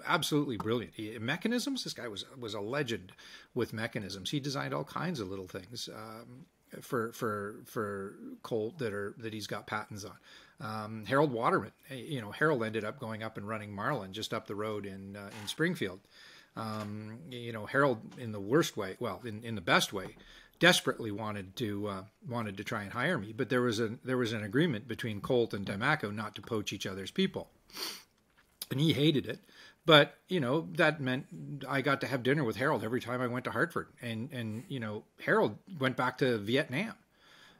absolutely brilliant. Mechanisms, this guy was a legend with mechanisms. He designed all kinds of little things for Colt that he's got patents on. Harold Waterman, Harold ended up going up and running Marlin just up the road in Springfield. Harold, in the worst way, well, in the best way, desperately wanted to try and hire me, but there was an agreement between Colt and Diemaco not to poach each other's people, and he hated it. But that meant I got to have dinner with Harold every time I went to Hartford, and Harold went back to Vietnam.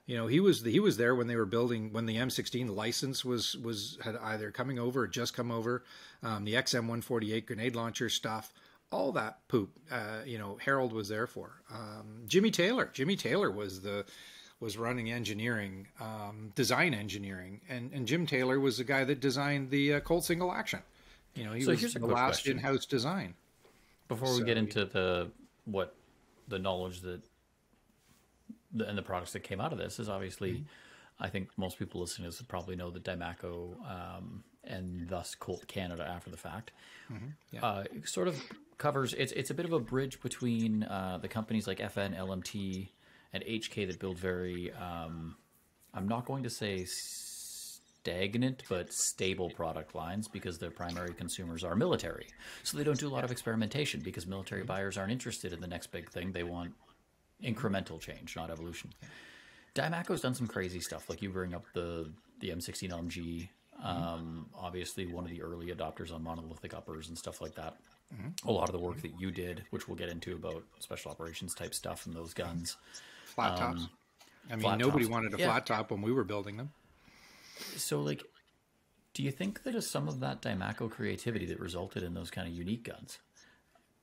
He was there when they were building, when the M16 license had either coming over or just come over, the XM148 grenade launcher stuff. All that poop, Harold was there for. Jimmy Taylor was running engineering, design engineering, and Jim Taylor was the guy that designed the Colt single action. He was the last in-house design. Before we get into the knowledge and the products that came out of this is obviously, I think most people listening to this probably know that Diemaco and thus Colt Canada after the fact. It sort of covers, it's a bit of a bridge between the companies like FN, LMT, and HK that build very, I'm not going to say stagnant, but stable product lines because their primary consumers are military. So they don't do a lot of experimentation because military buyers aren't interested in the next big thing. They want incremental change, not evolution. Diemaco's done some crazy stuff. Like you bring up the M16 LMG, obviously one of the early adopters on monolithic uppers and stuff like that. A lot of the work that you did, which we'll get into about special operations type stuff and those guns. Flat tops. Nobody wanted a flat top when we were building them. So, do you think that some of that Diemaco creativity that resulted in those kind of unique guns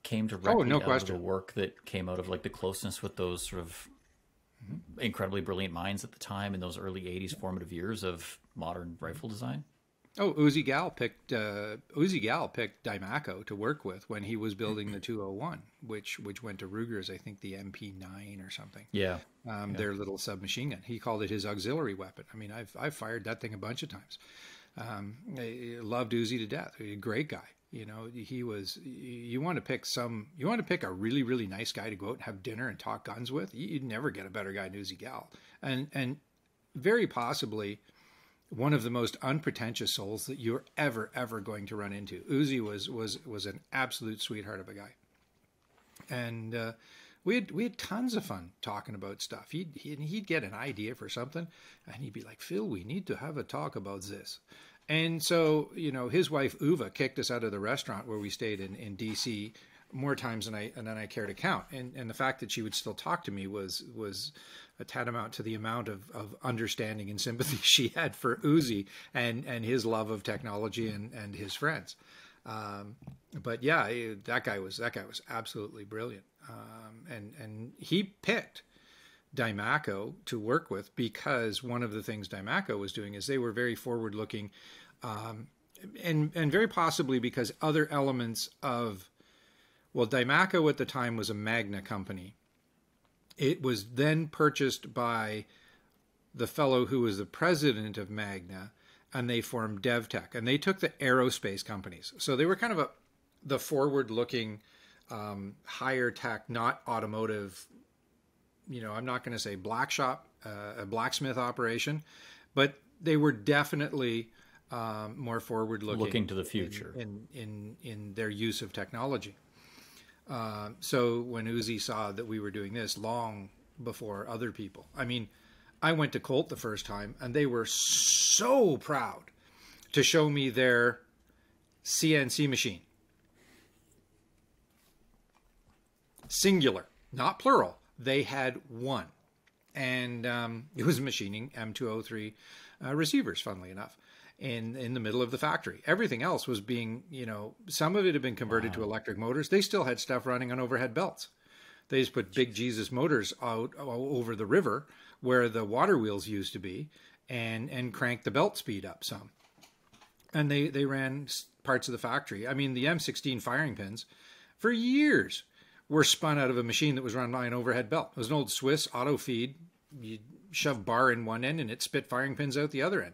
came directly out of the work that came out of the closeness with those sort of incredibly brilliant minds at the time in those early 80s formative years of modern rifle design? Oh, Uzi Gal picked Diemaco to work with when he was building the 201, which went to Ruger's, I think the MP9 or something. Yeah. Their little submachine gun. He called it his auxiliary weapon. I mean, I've fired that thing a bunch of times. I loved Uzi to death. A great guy. You know, he was. You want to pick a really, really nice guy to go out and have dinner and talk guns with. You'd never get a better guy than Uzi Gal, and very possibly one of the most unpretentious souls that you're ever going to run into. Uzi was an absolute sweetheart of a guy, and we had tons of fun talking about stuff. He'd get an idea for something, and he'd be like, "Phil, we need to have a talk about this." And so, you know, his wife Uva kicked us out of the restaurant where we stayed in DC more times than I care to count. And the fact that she would still talk to me was a tantamount to the amount of understanding and sympathy she had for Uzi and his love of technology and his friends. But yeah, that guy was absolutely brilliant. And he picked Diemaco to work with because one of the things Diemaco was doing is they were very forward looking, and very possibly because other elements of, well, Diemaco at the time was a Magna company. It was then purchased by the fellow who was the president of Magna, and they formed DevTech, and they took the aerospace companies. So they were kind of the forward looking, higher tech, not automotive. You know, I'm not going to say black shop, a blacksmith operation, but they were definitely more forward-looking, looking to the future in their use of technology. So when Uzi saw that we were doing this long before other people, I mean, I went to Colt the first time, and they were so proud to show me their CNC machine, singular, not plural. They had one, and it was machining M203 receivers, funnily enough, in the middle of the factory. Everything else was being, you know, some of it had been converted to electric motors. They still had stuff running on overhead belts. They just put big Jesus motors out over the river where the water wheels used to be, and cranked the belt speed up some. And they ran parts of the factory. I mean, the M16 firing pins for years were spun out of a machine that was run by an overhead belt. It was an old Swiss auto feed. You shove bar in one end and it spit firing pins out the other end.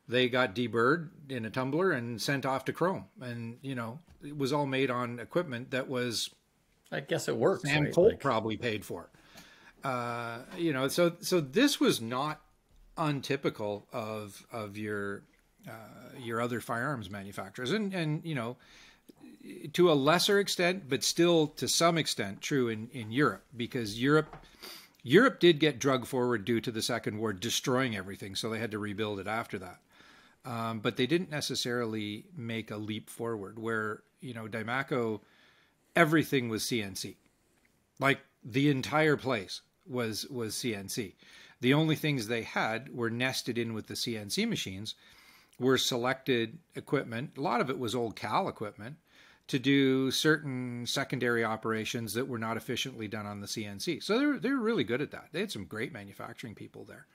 They got deburred in a tumbler and sent off to Chrome. And, you know, it was all made on equipment that was, I guess it works. Sam Colt probably paid for. You know, so this was not untypical of your other firearms manufacturers. And you know, to a lesser extent, but still to some extent true in Europe, because Europe did get drug forward due to the Second War destroying everything, so they had to rebuild it after that. But they didn't necessarily make a leap forward where, you know, Diemaco, everything was CNC. Like the entire place was CNC. The only things they had were nested in with the CNC machines were selected equipment. A lot of it was old Cal equipment to do certain secondary operations that were not efficiently done on the CNC. So they were really good at that. They had some great manufacturing people there.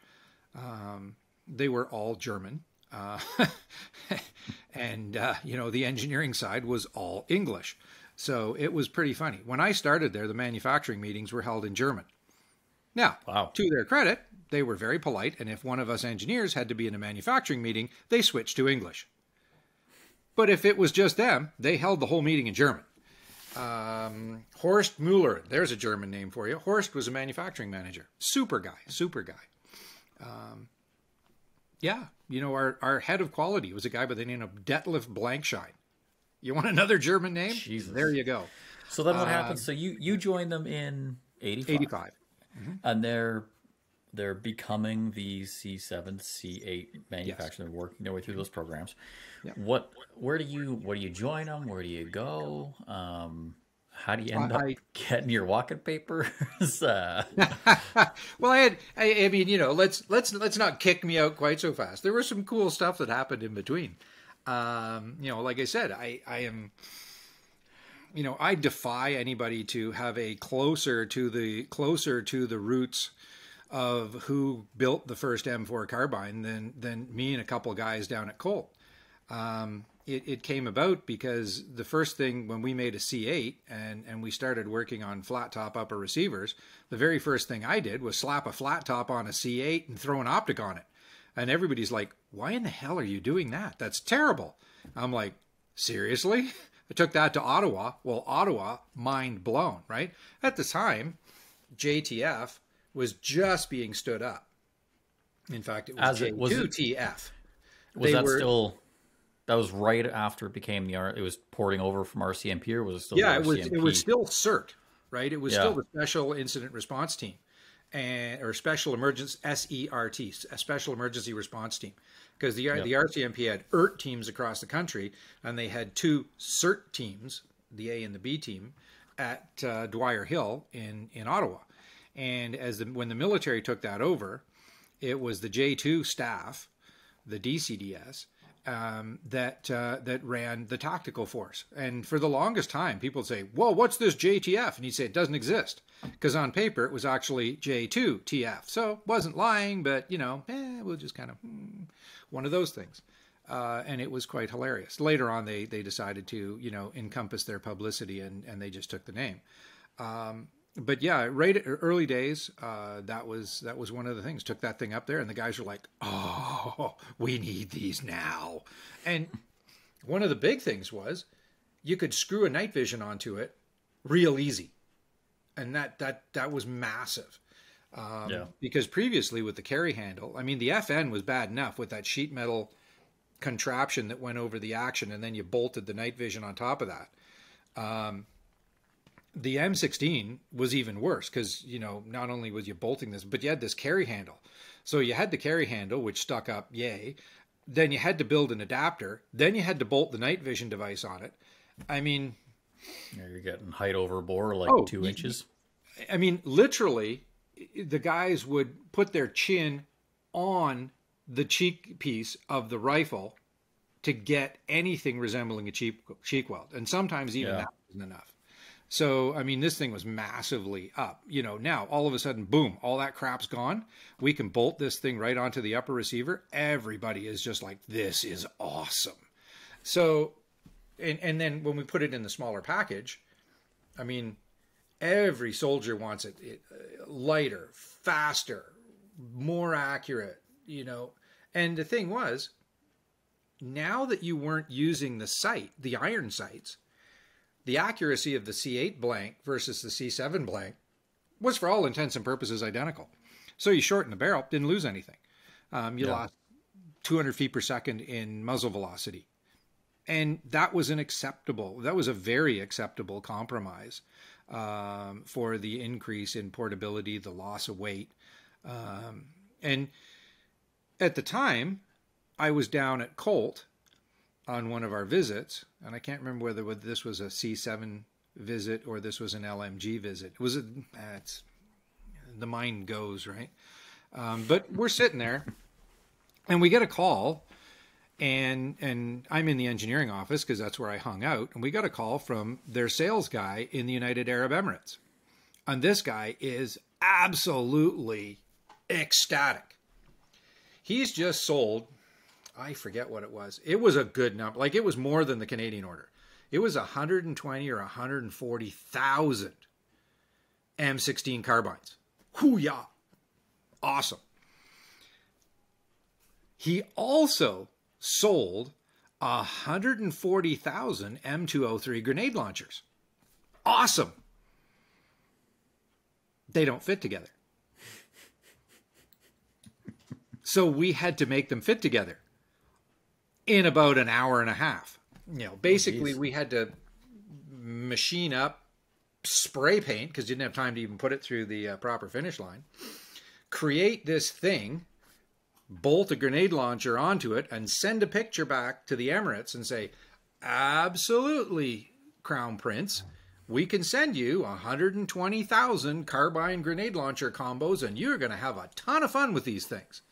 They were all German. And, you know, the engineering side was all English. So it was pretty funny. When I started there, the manufacturing meetings were held in German. Now, to their credit, they were very polite. And if one of us engineers had to be in a manufacturing meeting, they switched to English. But if it was just them, they held the whole meeting in German. Horst Müller, there's a German name for you. Horst was a manufacturing manager. Super guy. Yeah, you know, our head of quality was a guy by the name of Detlef Blankschein. You want another German name? Jesus. There you go. So then what happens? So you joined them in 85. 85. Mm-hmm. And they're becoming the C7, C8 manufacturer. Yes. They're working their way through those programs. Yeah. Where do you join them? Where do you go? How do you end up getting your walking papers? Well, I mean, you know, let's not kick me out quite so fast. There was some cool stuff that happened in between. You know, like I said, I am, you know, I defy anybody to have a closer to the roots of who built the first M4 carbine than me and a couple guys down at Colt. It came about because the first thing when we made a C8 and we started working on flat top upper receivers, the very first thing I did was slap a flat top on a C8 and throw an optic on it. And everybody's like, why in the hell are you doing that? That's terrible. I'm like, seriously? I took that to Ottawa. Well, Ottawa, mind blown, right? At the time, JTF was just being stood up. In fact, it was J2TF. That was right after it became it was porting over from RCMP, or was it still RCMP? It was still CERT, right? It was still the Special Incident Response Team, or Special Emergency SERT, a Special Emergency Response Team, because the RCMP had ERT teams across the country, and they had 2 CERT teams, the A and the B team, at Dwyer Hill in Ottawa, and when the military took that over, it was the J2 staff, the DCDS. That ran the tactical force. And for the longest time, people would say, whoa, what's this JTF? And he'd say, it doesn't exist. Because on paper, it was actually J2TF. So it wasn't lying, but, we'll just kind of, one of those things. And it was quite hilarious. Later on, they decided to, encompass their publicity, and they just took the name. But yeah, right at early days, that was one of the things. Took that thing up there, and the guys were like, "Oh, we need these now." And one of the big things was you could screw a night vision onto it real easy, and that was massive. Because previously with the carry handle, I mean, the FN was bad enough with that sheet metal contraption that went over the action, and then you bolted the night vision on top of that. The M16 was even worse because, not only was you bolting this, but you had this carry handle. So you had the carry handle, which stuck up, yay. Then you had to build an adapter. Then you had to bolt the night vision device on it. I mean... You're getting height over bore, 2 inches. I mean, literally, the guys would put their chin on the cheek piece of the rifle to get anything resembling a cheek weld. And sometimes even that wasn't enough. So, I mean, this thing was massively up. Now, all of a sudden, boom, all that crap's gone. We can bolt this thing right onto the upper receiver. Everybody is just like, this is awesome. So, and then when we put it in the smaller package, I mean, every soldier wants it lighter, faster, more accurate, And the thing was, now that you weren't using the iron sights, the accuracy of the C8 blank versus the C7 blank was for all intents and purposes identical. So you shorten the barrel, didn't lose anything. You lost 200 feet per second in muzzle velocity. And that was a very acceptable compromise for the increase in portability, the loss of weight. And at the time, I was down at Colt on one of our visits, and I can't remember whether this was a C7 visit or this was an LMG visit. It was the mind goes, right? But we're sitting there, and we get a call, and I'm in the engineering office because that's where I hung out, and we got a call from their sales guy in the United Arab Emirates. And this guy is absolutely ecstatic. He's just sold... I forget what it was. It was a good number. It was more than the Canadian order. It was 120 or 140,000 M16 carbines. Hoo-yah. Awesome. He also sold 140,000 M203 grenade launchers. Awesome. They don't fit together. So we had to make them fit together in about an hour and a half. Basically we had to machine up spray paint because you didn't have time to even put it through the proper finish line, create this thing, bolt a grenade launcher onto it, and send a picture back to the Emirates and say, absolutely, Crown Prince, we can send you 120,000 carbine grenade launcher combos, and you're going to have a ton of fun with these things.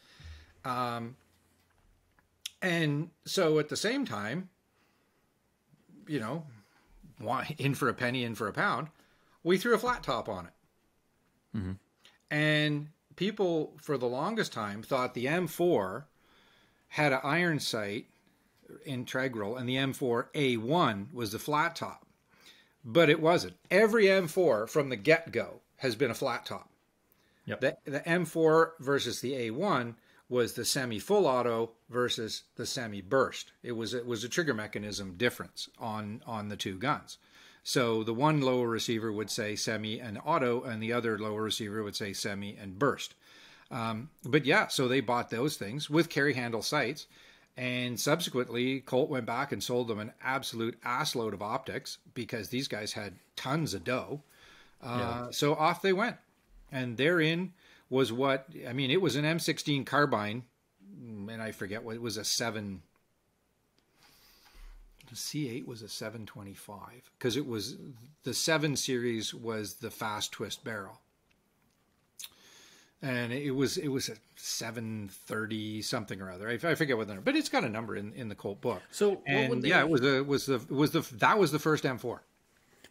And so at the same time, in for a penny, in for a pound, we threw a flat top on it. Mm-hmm. And people for the longest time thought the M4 had an iron sight integral, and the M4A1 was the flat top. But it wasn't. Every M4 from the get-go has been a flat top. Yep. The M4 versus the A1 was the semi-full auto versus the semi-burst. It was a trigger mechanism difference on the two guns. So the one lower receiver would say semi and auto, and the other lower receiver would say semi and burst. But yeah, so they bought those things with carry handle sights. And subsequently, Colt went back and sold them an absolute assload of optics because these guys had tons of dough. So off they went. And therein was it was an M16 carbine, and I forget what it was, the C8 was a 725, because it was the 7 series was the fast twist barrel. And it was a 730 something or other. I forget what the number, but it's got a number in the Colt book. So it was that was the first M4.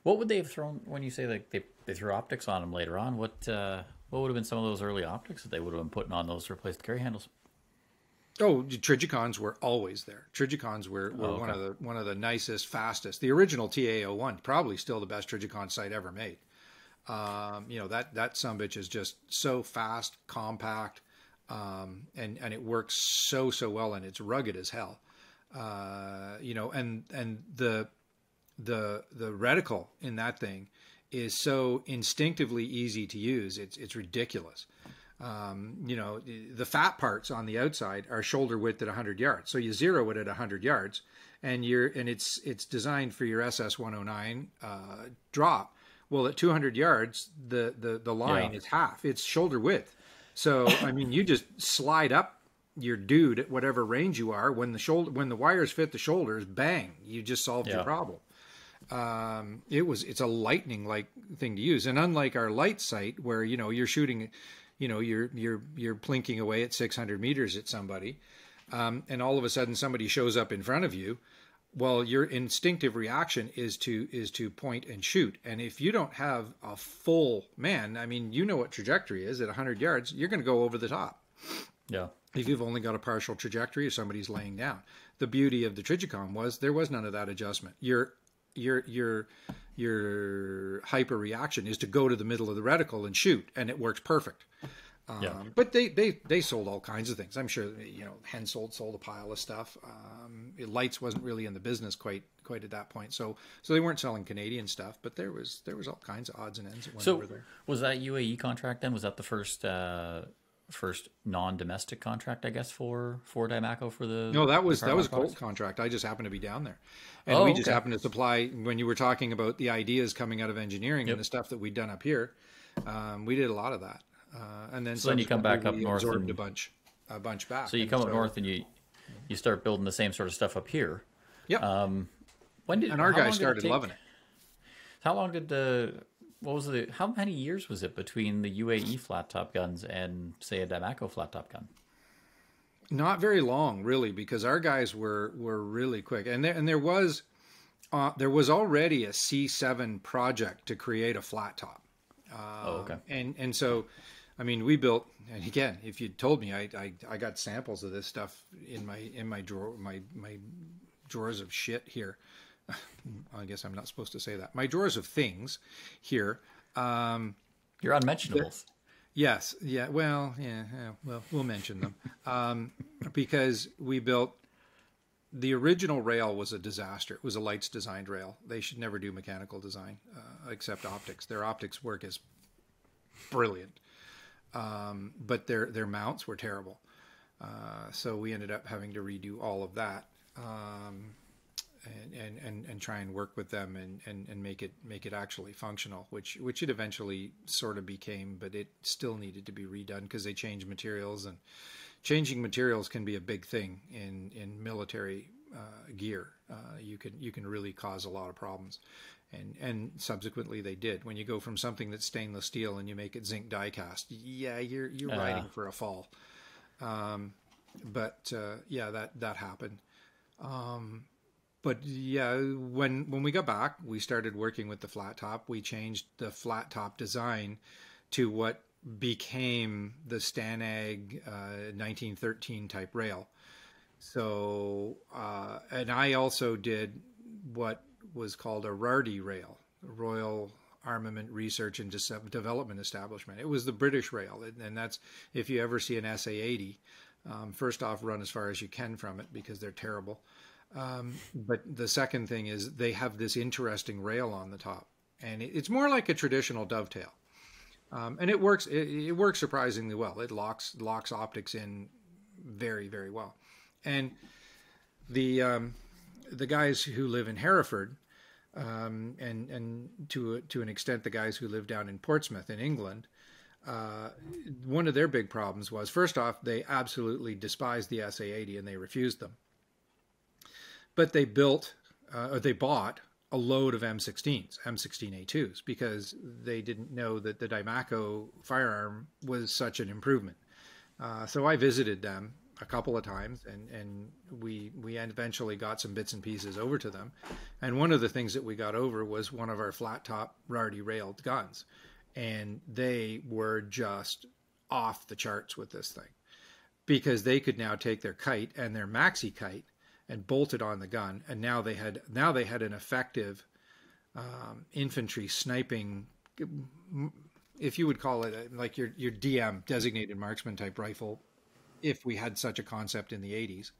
What would they have thrown when you say that they threw optics on them later on? What would have been some of those early optics that they would have been putting on those to replace the carry handles? Oh, Trijicons were always there. Trijicons were one of the nicest, fastest. The original TA-01, probably still the best Trijicon sight ever made. That sumbitch is just so fast, compact, and it works so well, and it's rugged as hell. And the reticle in that thing is so instinctively easy to use. It's ridiculous. The fat parts on the outside are shoulder width at 100 yards. So you zero it at 100 yards, and it's designed for your SS-109 drop. Well, at 200 yards, the line is half. It's shoulder width. So, you just slide up your dude at whatever range you are. When the wires fit the shoulders, bang, you just solved your problem. It's a lightning-like thing to use. And unlike our light sight where, you're shooting, you're plinking away at 600 meters at somebody, and all of a sudden somebody shows up in front of you. Well, your instinctive reaction is to point and shoot. And if you don't have a full man, what trajectory is at 100 yards, you're going to go over the top. Yeah. If you've only got a partial trajectory or somebody's laying down. The beauty of the Trijicon was there was none of that adjustment. Your hyper reaction is to go to the middle of the reticle and shoot, and it works perfect. But they sold all kinds of things. I'm sure Hensoldt sold a pile of stuff. Lights wasn't really in the business quite at that point, so they weren't selling Canadian stuff. But there was all kinds of odds and ends that went over there. Was that UAE contract then? Was that the first non-domestic contract, I guess, for Diemaco for the? No, that was a Colt contract. I just happened to be down there, and we just happened to supply. When you were talking about the ideas coming out of engineering and the stuff that we'd done up here, we did a lot of that. And then you come back up north and a bunch back. So you come up north and you start building the same sort of stuff up here. Yep. Our guys started loving it. How long how many years was it between the UAE flat top guns and say a Diemaco flat top gun? Not very long, really, because our guys were really quick, and there was already a C7 project to create a flat top. And so, we built, and again, if you'd told me, I got samples of this stuff in my drawer, my drawers of shit here. I guess I'm not supposed to say that. My drawers of things here. Your unmentionables. Yes. Yeah. Well, we'll mention them. Because we built, the original rail was a disaster. It was a lights designed rail. They should never do mechanical design, except optics. Their optics work is brilliant. But their mounts were terrible. So we ended up having to redo all of that. And try and work with them and make it actually functional, which it eventually sort of became, but it still needed to be redone because they changed materials, and changing materials can be a big thing in military gear. You can really cause a lot of problems, and subsequently they did. When you go from something that's stainless steel and you make it zinc die cast, you're riding for a fall. That happened. But yeah, when we got back, we started working with the flat top. We changed the flat top design to what became the Stanag 1913 type rail, So, and I also did what was called a Rarity Rail, Royal Armament Research and Development Establishment. It was the British rail, and that's, if you ever see an SA-80, first off, run as far as you can from it because they're terrible. But the second thing is they have this interesting rail on the top, and it's more like a traditional dovetail. And it works. It works surprisingly well. It locks optics in very, very well. And the guys who live in Hereford, and to an extent the guys who live down in Portsmouth in England, one of their big problems was, first off, they absolutely despised the SA-80 and they refused them. But they bought a load of M16s, M16A2s, because they didn't know that the Diemaco firearm was such an improvement. So I visited them a couple of times, and we eventually got some bits and pieces over to them. And one of the things that we got over was one of our flat top Rarity Rail guns. And they were just off the charts with this thing, because they could now take their kite and their maxi kite and bolt it on the gun, and now they had an effective infantry sniping, if you would call it like your DM, designated marksman type rifle, if we had such a concept in the 80s.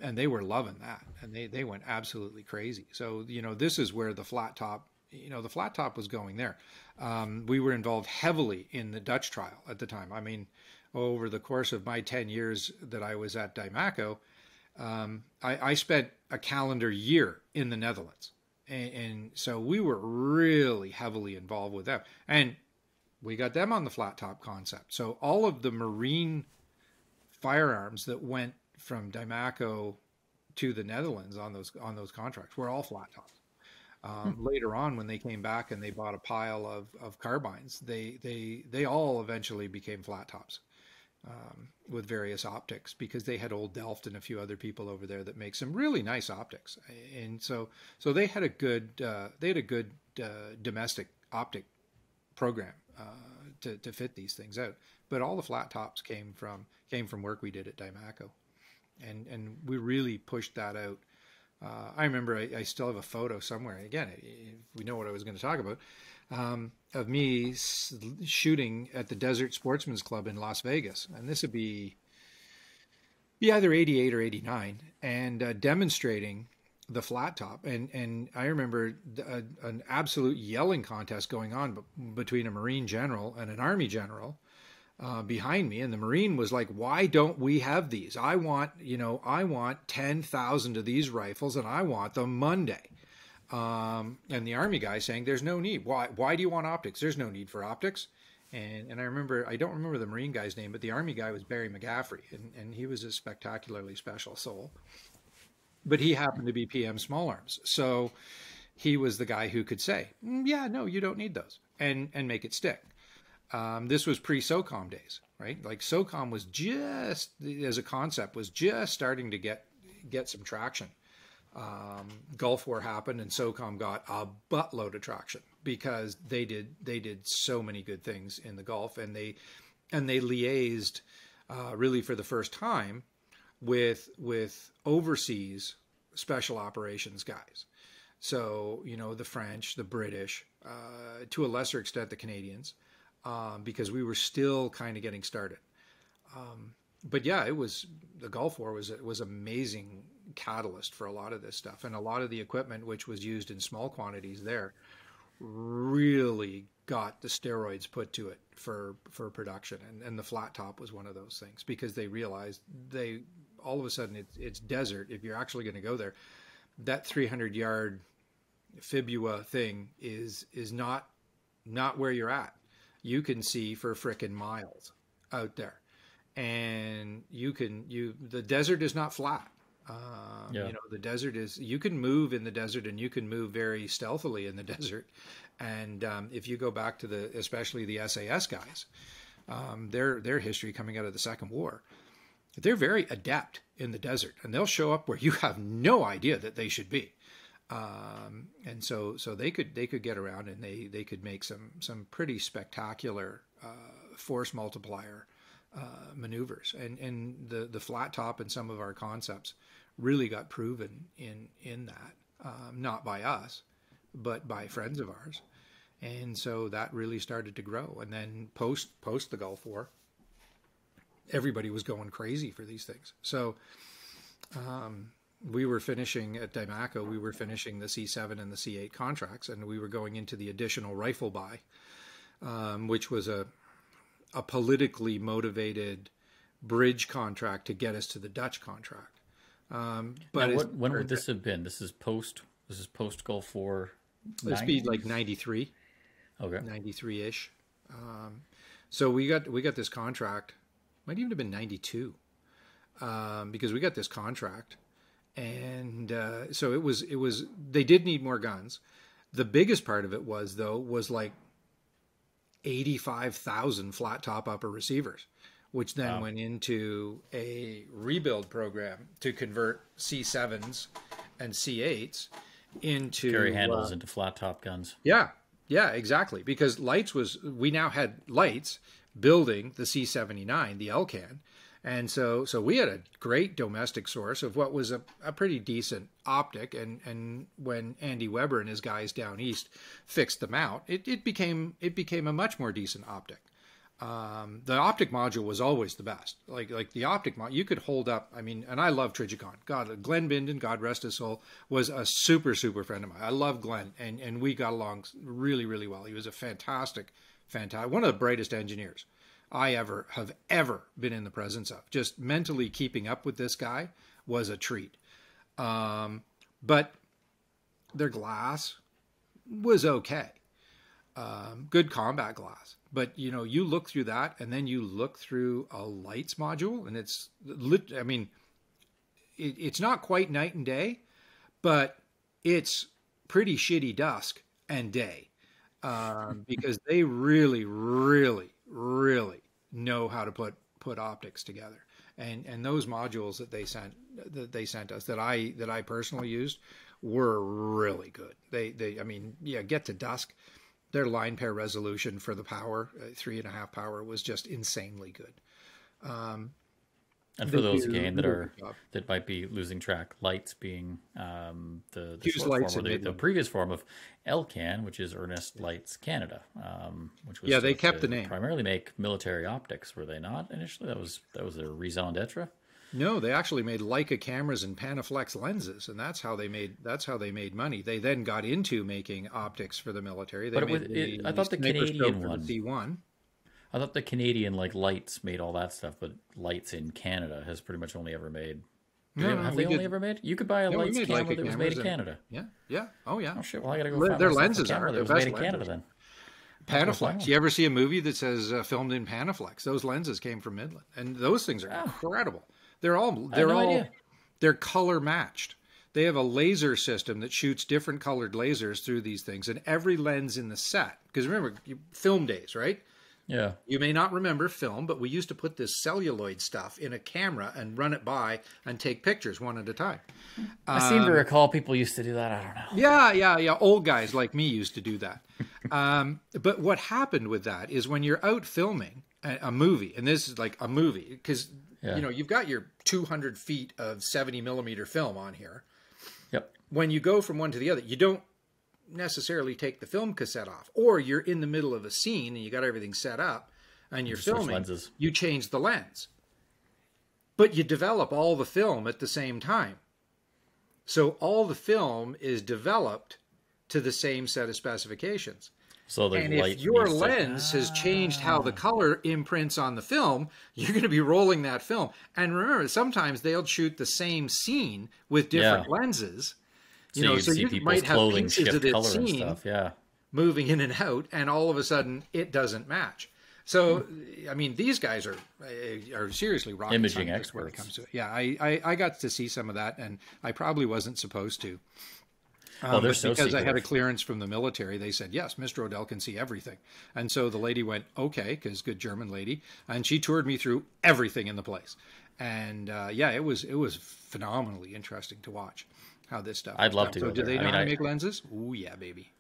And they were loving that, and they went absolutely crazy. So, this is where the flat top, the flat top was going there. We were involved heavily in the Dutch trial at the time. I mean, over the course of my 10 years that I was at Diemaco, I spent a calendar year in the Netherlands. And so we were really heavily involved with them. And we got them on the flat top concept. So all of the Marine firearms that went from Diemaco to the Netherlands on those contracts were all flat tops. Later on, when they came back and they bought a pile of carbines, they all eventually became flat tops. With various optics, because they had Old Delft and a few other people over there that make some really nice optics, and so they had a good domestic optic program to fit these things out. But all the flat tops came from work we did at Diemaco, and we really pushed that out. I remember I still have a photo somewhere. Again, we know what I was going to talk about. Of me shooting at the Desert Sportsman's Club in Las Vegas. And this would be either 88 or 89, and demonstrating the flat top. And I remember an absolute yelling contest going on between a Marine general and an Army general behind me. And the Marine was like, why don't we have these? I want 10,000 of these rifles, and I want them Monday. And the Army guy saying, there's no need. Why do you want optics? There's no need for optics. And I don't remember the Marine guy's name, but the Army guy was Barry McGaffrey, and he was a spectacularly special soul. But he happened to be PM Small Arms. So he was the guy who could say, yeah, no, you don't need those, and make it stick. This was pre-SOCOM days, right? Like SOCOM was just, as a concept, was just starting to get some traction. Gulf War happened, and SOCOM got a buttload of traction because they did so many good things in the Gulf, and they liaised really for the first time with overseas special operations guys. So the French, the British, to a lesser extent the Canadians, because we were still kind of getting started. But yeah, the Gulf War was amazing catalyst for a lot of this stuff, and a lot of the equipment which was used in small quantities there really got the steroids put to it for production, and the flat top was one of those things, because they realized all of a sudden it's desert. If you're actually going to go there, that 300-yard fibula thing is not where you're at. You can see for frickin' miles out there. And the desert is not flat. The desert is, you can move in the desert, and you can move very stealthily in the desert. And if you go back to especially the SAS guys, their history coming out of the Second War, they're very adept in the desert, and they'll show up where you have no idea that they should be. And so they could get around, and they could make some pretty spectacular force multiplier maneuvers, and the flat top and some of our concepts really got proven in that, not by us, but by friends of ours. And so that really started to grow. And then post the Gulf War, everybody was going crazy for these things. So we were finishing at Diemaco, we were finishing the C7 and the C8 contracts, and we were going into the additional rifle buy, which was a politically motivated bridge contract to get us to the Dutch contract. But now, when would this have been? This is post Gulf War. This be like 93. Okay. 93-ish. So we got this contract. Might even have been 92. Because we got this contract, and so it was. They did need more guns. The biggest part of it was like 85,000 flat top upper receivers, which then went into a rebuild program to convert C7s and C8s into carry handles into flat top guns. Yeah, exactly. Because we now had lights building the C79, the LCAN. And so we had a great domestic source of what was a pretty decent optic. And when Andy Weber and his guys down east fixed them out, it became a much more decent optic. The optic module was always the best. Like the optic module, you could hold up. I mean, and I love Trijicon. Glenn Binden, God rest his soul, was a super friend of mine. I love Glenn, and we got along really, really well. He was a fantastic, one of the brightest engineers I have ever been in the presence of. Just mentally keeping up with this guy was a treat. But their glass was okay. Good combat glass. But, you look through that, and then you look through a lights module, and it's not quite night and day, but it's pretty shitty dusk and day, because they really, really, really know how to put optics together. And those modules that they sent us, that I personally used, were really good. Get to dusk. Their line pair resolution for the power, 3.5 power, was just insanely good. And for those again that might be losing track, lights being the lights form, or the previous form of LCAN, which is Ernest Lights Canada, which was they kept the name. Primarily make military optics, were they not initially? That was their raison d'etre. No, they actually made Leica cameras and Panaflex lenses, and that's how they made money. They then got into making optics for the military. I thought the Canadian one. C1. I thought the Canadian lights made all that stuff, but Lights in Canada has pretty much only ever made. Have they only ever made? You could buy a Lights camera that was made in Canada. Yeah. Oh yeah. Oh shit! Well, I gotta go. Find their lenses a camera are that was best made in Canada then. Panaflex. You ever see a movie that says filmed in Panaflex? Those lenses came from Midland, and those things are incredible. They're color matched. They have a laser system that shoots different colored lasers through these things, and every lens in the set. Because remember, film days, right? Yeah. You may not remember film, but we used to put this celluloid stuff in a camera and run it by and take pictures one at a time. I seem to recall people used to do that. I don't know. Yeah. Old guys like me used to do that. But what happened with that is when you're out filming a movie, and this is like a movie, because you've got your 200 feet of 70 millimeter film on here. Yep. When you go from one to the other, you don't necessarily take the film cassette off, or you're in the middle of a scene and you got everything set up and you're filming, you change the lens, but you develop all the film at the same time. So all the film is developed to the same set of specifications. And if your lens has changed how the color imprints on the film, you're going to be rolling that film. And remember, sometimes they'll shoot the same scene with different lenses. So you might have pieces of this scene moving in and out, and all of a sudden it doesn't match. So, I mean, these guys are seriously rocket imaging experts when it experts. comes to it. Yeah, I got to see some of that, and I probably wasn't supposed to. They're so because secretive. I had a clearance from the military, they said, yes, Mr. Odell can see everything. And so the lady went, okay, because good German lady, and she toured me through everything in the place. And it was phenomenally interesting to watch how this stuff. I'd love to go So do there. they know how to make lenses? Oh yeah, baby.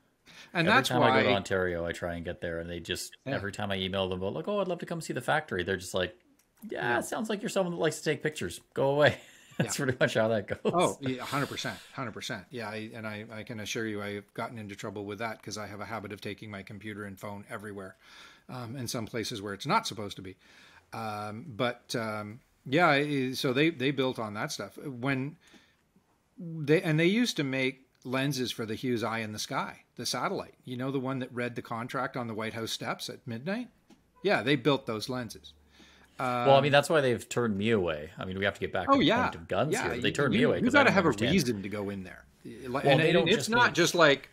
And every that's time why I go to Ontario, I try and get there, and they just every time I email them about I'd love to come see the factory. They're just like, Yeah, it sounds like you're someone that likes to take pictures. Go away. That's pretty much how that goes. Oh, yeah, 100%, 100%. Yeah, I can assure you I've gotten into trouble with that because I have a habit of taking my computer and phone everywhere, in some places where it's not supposed to be. Yeah, so they built on that stuff. When they used to make lenses for the Hughes Eye in the Sky, the satellite. You know, the one that read the contract on the White House steps at midnight? Yeah, they built those lenses. Well, I mean, that's why they've turned me away. I mean, we have to get back to the point of guns here. They turned me away You because got I to don't have understand. a reason to go in there. Well, and they don't it's just not make- just like,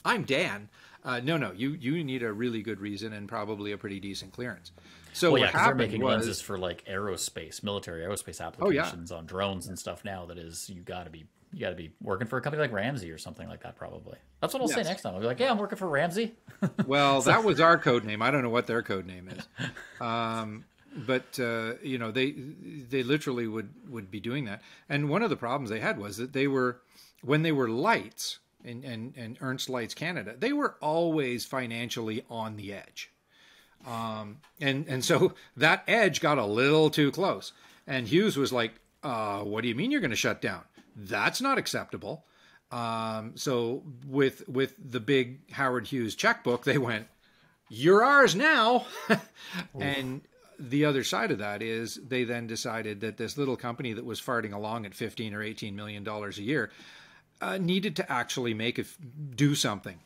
I'm Dan. No, you need a really good reason and probably a pretty decent clearance. So Well, yeah, what because they're happened making was, lenses for like aerospace, military aerospace applications on drones and stuff now. That is, you got to be working for a company like Ramsey or something like that. Probably that's what I'll say next time. I'll be like, yeah, I'm working for Ramsey. well, that was our code name. I don't know what their code name is. But you know, they literally would be doing that. And one of the problems they had was that when they were lights and Ernst Lights Canada, they were always financially on the edge. And so that edge got a little too close. And Hughes was like, what do you mean you're going to shut down? That's not acceptable. So with the big Howard Hughes checkbook, they went, you're ours now. And the other side of that is they then decided that this little company that was farting along at $15 or $18 million a year needed to actually do something.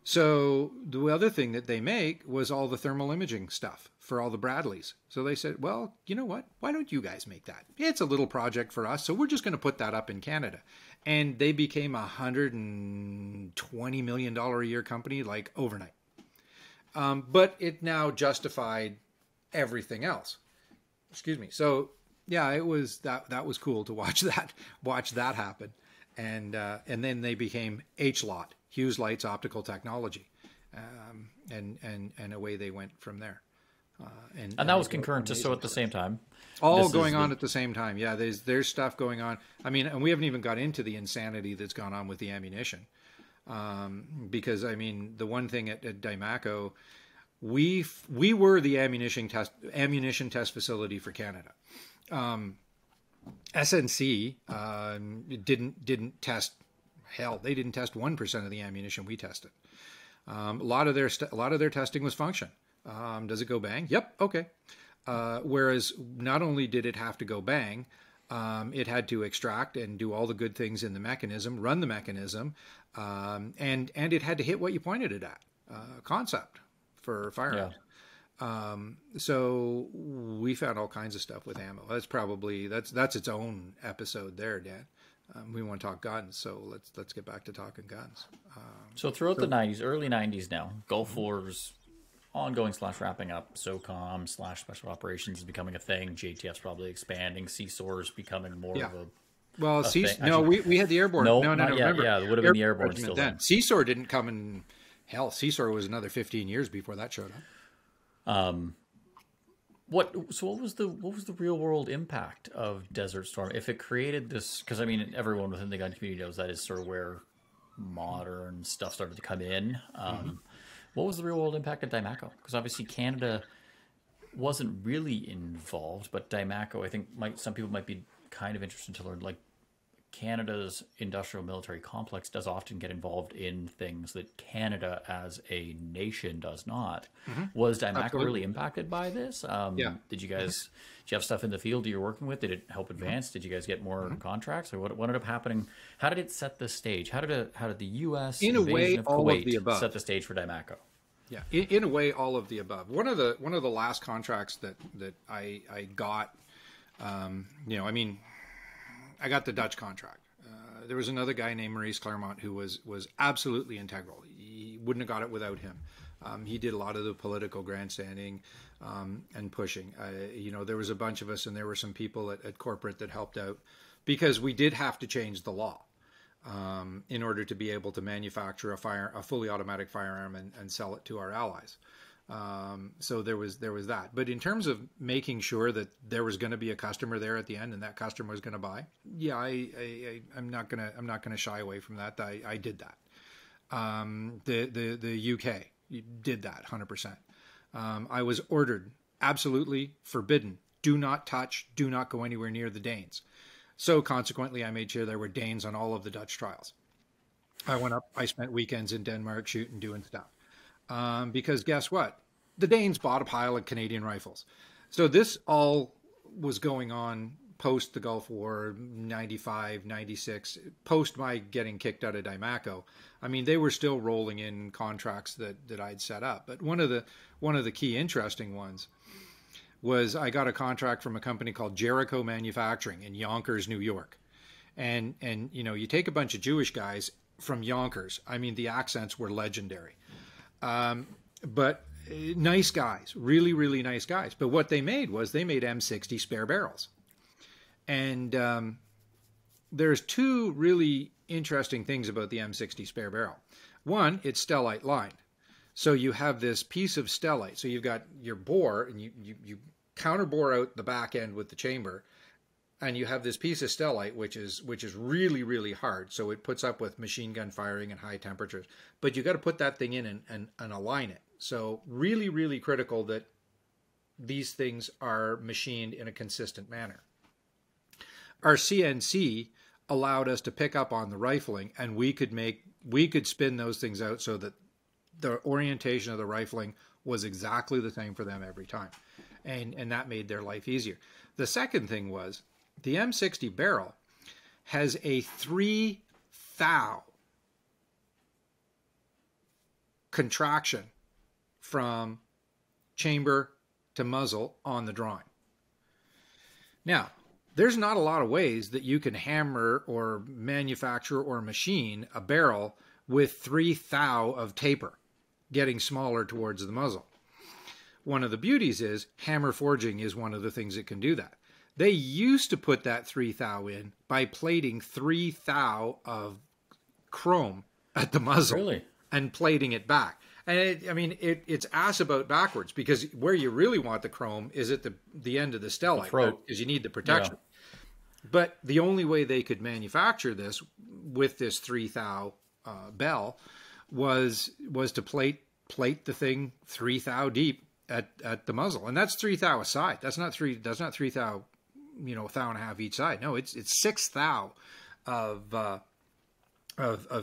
So the other thing that they make was all the thermal imaging stuff for all the Bradleys. So they said, well, you know what? Why don't you guys make that? It's a little project for us, so we're just going to put that up in Canada. And they became a $120 million a year company like overnight. But it now justified everything else. Excuse me. So yeah, it was that was cool to watch that happen. And then they became H-Lot, Hughes Lights Optical Technology, and away they went from there. And that was concurrent to so at the same time. All going on at the same time. Yeah, there's stuff going on. I mean, and we haven't even got into the insanity that's gone on with the ammunition. Because I mean, the one thing at Diemaco, we were the ammunition test facility for Canada. SNC didn't test. Hell, they didn't test 1% of the ammunition we tested. A lot of their testing was function. Does it go bang? Yep. Okay. Whereas not only did it have to go bang, it had to extract and do all the good things in the mechanism, run the mechanism, and it had to hit what you pointed it at. Concept for firearms. Yeah. So we found all kinds of stuff with ammo. That's its own episode there, Dan. We want to talk guns, so let's get back to talking guns. So throughout the 90s, early 90s now, Gulf War's ongoing / wrapping up, SOCOM / special operations is becoming a thing. JTF's probably expanding. CSOR's becoming more of a... Well, we had the airborne. No, remember. Yeah, it would have been the airborne still then. CSOR didn't come in... Hell, CSOR was another 15 years before that showed up. What was the real world impact of Desert Storm if it created this? Because I mean, everyone within the gun community knows that is sort of where modern stuff started to come in. What was the real world impact of Diemaco? Because obviously Canada wasn't really involved, but Diemaco, I think, some people might be kind of interested to learn. Like, Canada's industrial military complex does often get involved in things that Canada as a nation does not. Was Diemaco really impacted by this? Yeah. Did you have stuff in the field you're working with? Did it help advance? Did you guys get more contracts? Or what ended up happening? How did it set the stage? How did the U.S. in a way of all Kuwait of the above set the stage for Diemaco? Yeah, in a way, all of the above. One of the last contracts that I got, I mean, I got the Dutch contract. There was another guy named Maurice Claremont who was absolutely integral. He wouldn't have got it without him. He did a lot of the political grandstanding and pushing. There was a bunch of us, and there were some people at corporate that helped out because we did have to change the law in order to be able to manufacture a fully automatic firearm and sell it to our allies. So there was that. But in terms of making sure that there was going to be a customer there at the end and that customer was going to buy, yeah, I'm not gonna shy away from that. I did that. The UK did that 100%. I was ordered, absolutely forbidden do not touch, do not go anywhere near the Danes. So consequently, I made sure there were Danes on all of the Dutch trials. I went up, I spent weekends in Denmark shooting, doing stuff. Because guess what? The Danes bought a pile of Canadian rifles. So this all was going on post the Gulf War, 95, 96, post my getting kicked out of Diemaco. I mean, they were still rolling in contracts that I'd set up. But one of the key interesting ones was I got a contract from a company called Jericho Manufacturing in Yonkers, New York. And you know, you take a bunch of Jewish guys from Yonkers. I mean, the accents were legendary. But nice guys, really, really nice guys. But what they made was they made M60 Spare Barrels. And there's two really interesting things about the M60 Spare Barrel. One, it's stellite lined. So you have this piece of stellite. So you've got your bore, and you counter bore out the back end with the chamber, and you have this piece of stellite, which is really, really hard. So it puts up with machine gun firing and high temperatures. But you got to put that thing in and align it. So really, really critical that these things are machined in a consistent manner. Our CNC allowed us to pick up on the rifling, and we could spin those things out so that the orientation of the rifling was exactly the same for them every time. And that made their life easier. The second thing was the M60 barrel has a 3 thou contraction from chamber to muzzle on the drawing. Now, there's not a lot of ways that you can hammer or manufacture or machine a barrel with 3 thou of taper, getting smaller towards the muzzle. One of the beauties is hammer forging is one of the things that can do that. They used to put that 3 thou in by plating 3 thou of chrome at the muzzle. Really? And plating it back. And it's ass about backwards, because where you really want the chrome is at the end of the stellite, because you need the protection. Yeah. But the only way they could manufacture this with this 3 thou bell was to plate the thing 3 thou deep at the muzzle, and that's 3 thou a side. That's not 3 thou, thou and a half each side. No, it's 6 thou of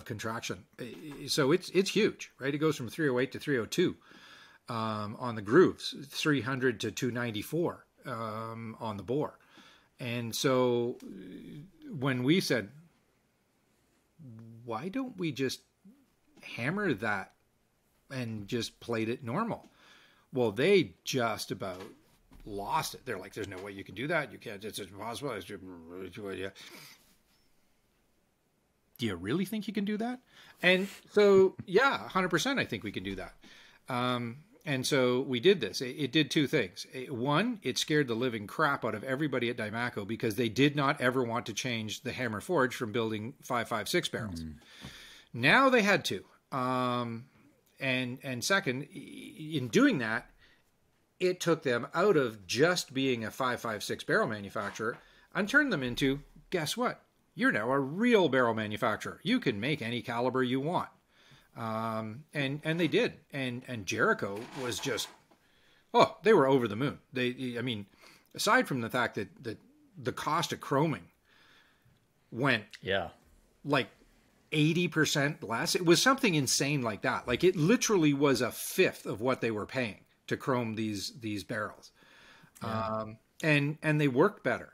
contraction. So it's huge, right? It goes from 308 to 302 on the grooves, 300 to 294 on the bore. And so when we said, why don't we just hammer that and just plate it normal? Well, they just about lost it. They're like, there's no way you can do that. You can't. It's impossible. Do you really think you can do that? And so, yeah, 100% I think we can do that. And so we did this. It did two things. One, it scared the living crap out of everybody at Diemaco, because they did not ever want to change the hammer forge from building 5.56 barrels. Now they had to. And second, in doing that, it took them out of just being a 5.56 barrel manufacturer and turned them into, guess what? You're now a real barrel manufacturer. You can make any caliber you want. And they did. And Jericho was just, they were over the moon. Aside from the fact that the cost of chroming went like 80% less, it was something insane like that. Like, it literally was a fifth of what they were paying to chrome these barrels. And they worked better.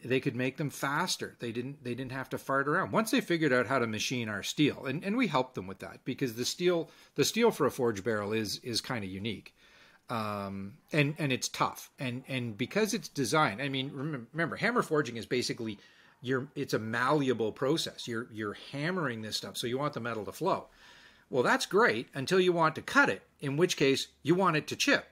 They could make them faster. They didn't have to fart around. Once they figured out how to machine our steel, and we helped them with that, because the steel for a forged barrel is kind of unique. And it's tough. And because it's designed, remember, hammer forging is basically it's a malleable process. You're hammering this stuff, so you want the metal to flow. Well, that's great until you want to cut it, in which case you want it to chip.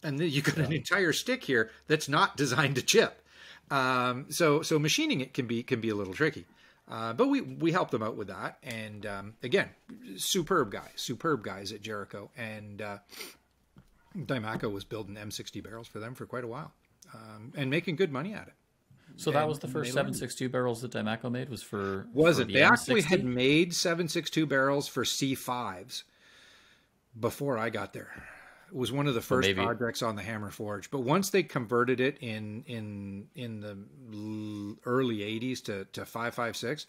And then you got an entire stick here that's not designed to chip. So machining it can be a little tricky. But we help them out with that. And again, superb guys at Jericho. And Diemaco was building M60 barrels for them for quite a while, and making good money at it. So that was the first 7.62 barrels that Diemaco made, was for... Wasn't. They actually had made 7.62 barrels for C5s before I got there. It was one of the So first maybe, projects on the Hammer Forge. But once they converted it in the early 80s to 5.56,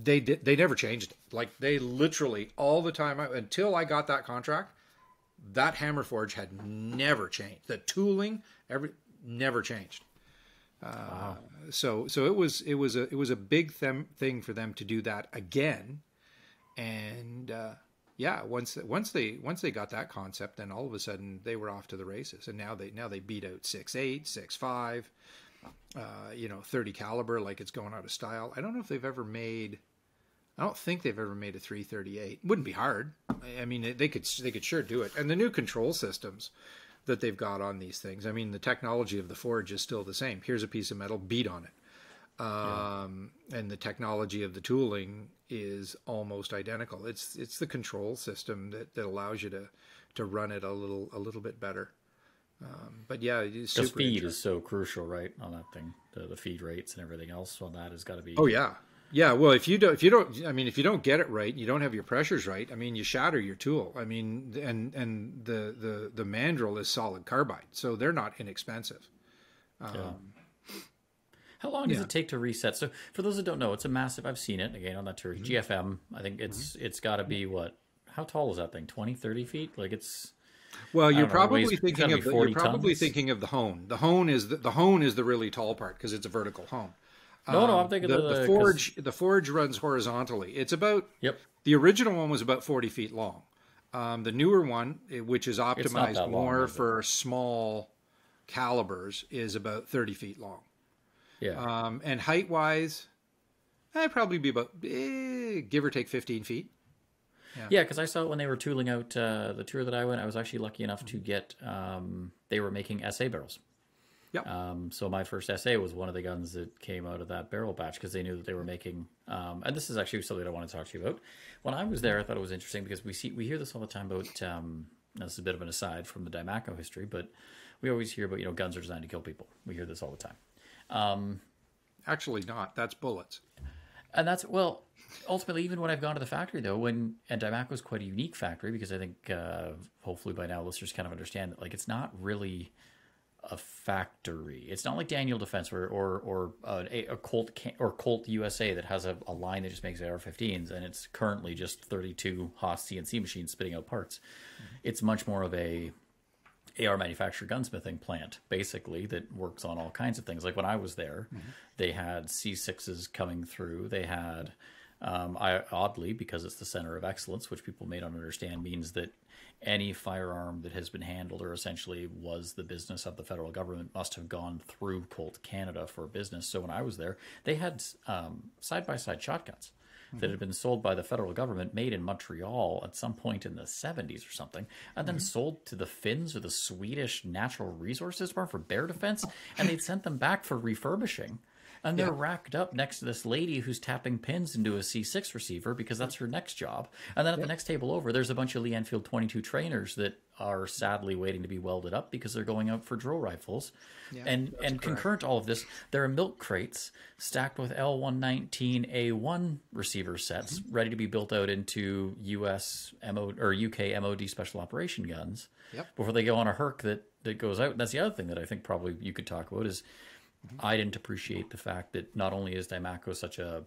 they never changed it. Like they literally all the time until I got that contract, that Hammer Forge had never changed. The tooling never changed. wow. So it was a big thing for them to do that again, and yeah, once they got that concept, then all of a sudden they were off to the races, and now they beat out 6.8, 6.5, 30 caliber like it's going out of style. I don't know if they've ever made. I don't think they've ever made a 338. Wouldn't be hard. I mean, they could sure do it, and the new control systems that they've got on these things. I mean, the technology of the forge is still the same. Here's a piece of metal, beat on it. And the technology of the tooling is almost identical. It's the control system that allows you to run it a little bit better. But yeah, it's Because super feed is so crucial, right, on that thing. The feed rates and everything else on that has got to be. Oh yeah. Yeah, well, if you don't get it right, you don't have your pressures right. I mean, you shatter your tool. I mean, and the mandrel is solid carbide, so they're not inexpensive. Yeah. How long does it take to reset? So for those that don't know, it's a massive. I've seen it again on that tour. GFM. I think it's got to be what? How tall is that thing? 20, 30 feet? Like it's. Well, you're know, probably weighs- thinking of gotta be 40 tons. thinking of the hone. The hone is the really tall part because it's a vertical hone. No, I'm thinking the forge. The forge runs horizontally. It's about. Yep. The original one was about 40 feet long. The newer one, which is optimized that long, more is it? for small calibers, is about 30 feet long. Yeah. And height wise, I'd probably be about give or take 15 feet. Yeah, because I saw it when they were tooling out the tour that I went. I was actually lucky enough to get. They were making SA barrels. Yep. So my first SA was one of the guns that came out of that barrel batch because they knew that they were making. And this is actually something I want to talk to you about. When I was there, I thought it was interesting because we hear this all the time about. This is a bit of an aside from the Diemaco history, but we always hear about guns are designed to kill people. We hear this all the time. Actually, not. That's bullets. And that's ultimately, even when I've gone to the factory though, and Diemaco is quite a unique factory because I think hopefully by now listeners kind of understand that it's not really a factory. It's not like Daniel Defense or a Colt USA that has a line that just makes AR-15s and it's currently just 32 Haas CNC machines spitting out parts. It's much more of a AR manufactured gunsmithing plant, basically, that works on all kinds of things. Like when I was there, they had C6s coming through. They had, oddly, because it's the center of excellence, which people may not understand, means that any firearm that has been handled or essentially was the business of the federal government must have gone through Colt Canada for business. So when I was there, they had side-by-side shotguns that had been sold by the federal government, made in Montreal at some point in the 70s or something, and then sold to the Finns or the Swedish Natural Resources Department for bear defense, and they'd sent them back for refurbishing. And they're racked up next to this lady who's tapping pins into a C6 receiver because that's her next job. And then at the next table over, there's a bunch of Lee Enfield 22 trainers that are sadly waiting to be welded up because they're going out for drill rifles. And concurrent to all of this, there are milk crates stacked with L119A1 receiver sets ready to be built out into US or UK MOD special operation guns before they go on a Herc that goes out. And that's the other thing that I think probably you could talk about is I didn't appreciate the fact that not only is Diemaco such a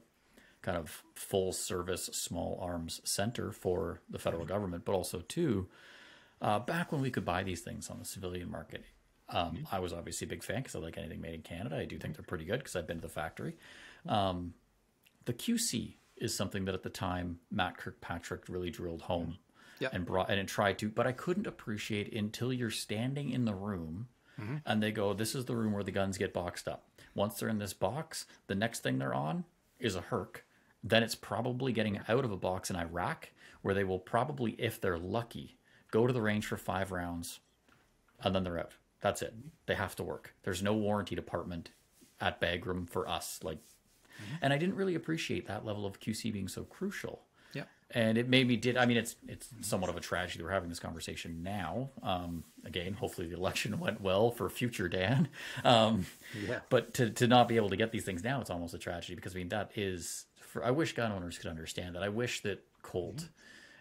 kind of full service small arms center for the federal government, but also too, back when we could buy these things on the civilian market, I was obviously a big fan because I like anything made in Canada. I do think they're pretty good because I've been to the factory. The QC is something that at the time Matt Kirkpatrick really drilled home and tried to, but I couldn't appreciate until you're standing in the room and they go, this is the room where the guns get boxed up. Once they're in this box, the next thing they're on is a Herc. Then it's probably getting out of a box in Iraq, where they will probably, if they're lucky, go to the range for 5 rounds, and then they're out. That's it. They have to work. There's no warranty department at Bagram for us. And I didn't really appreciate that level of QC being so crucial. And it made me it's somewhat of a tragedy we're having this conversation now. Again, hopefully the election went well for future Dan. But to not be able to get these things now, it's almost a tragedy because that is, I wish gun owners could understand that. I wish that Colt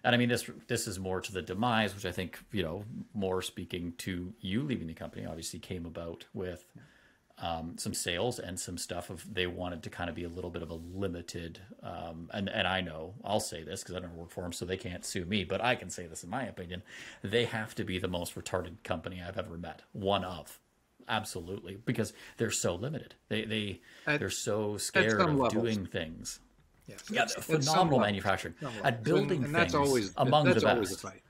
And I mean, this is more to the demise, which I think, more speaking to you leaving the company, obviously came about with some sales and some stuff of they wanted to kind of be a little bit of a limited, and I know I'll say this because I don't work for them, so they can't sue me, but I can say this in my opinion, they have to be the most retarded company I've ever met. One of. Absolutely, because they're so limited. They're so scared of doing things. Yes, yeah, phenomenal manufacturing at building and things. that's always among that's the best. always a fight.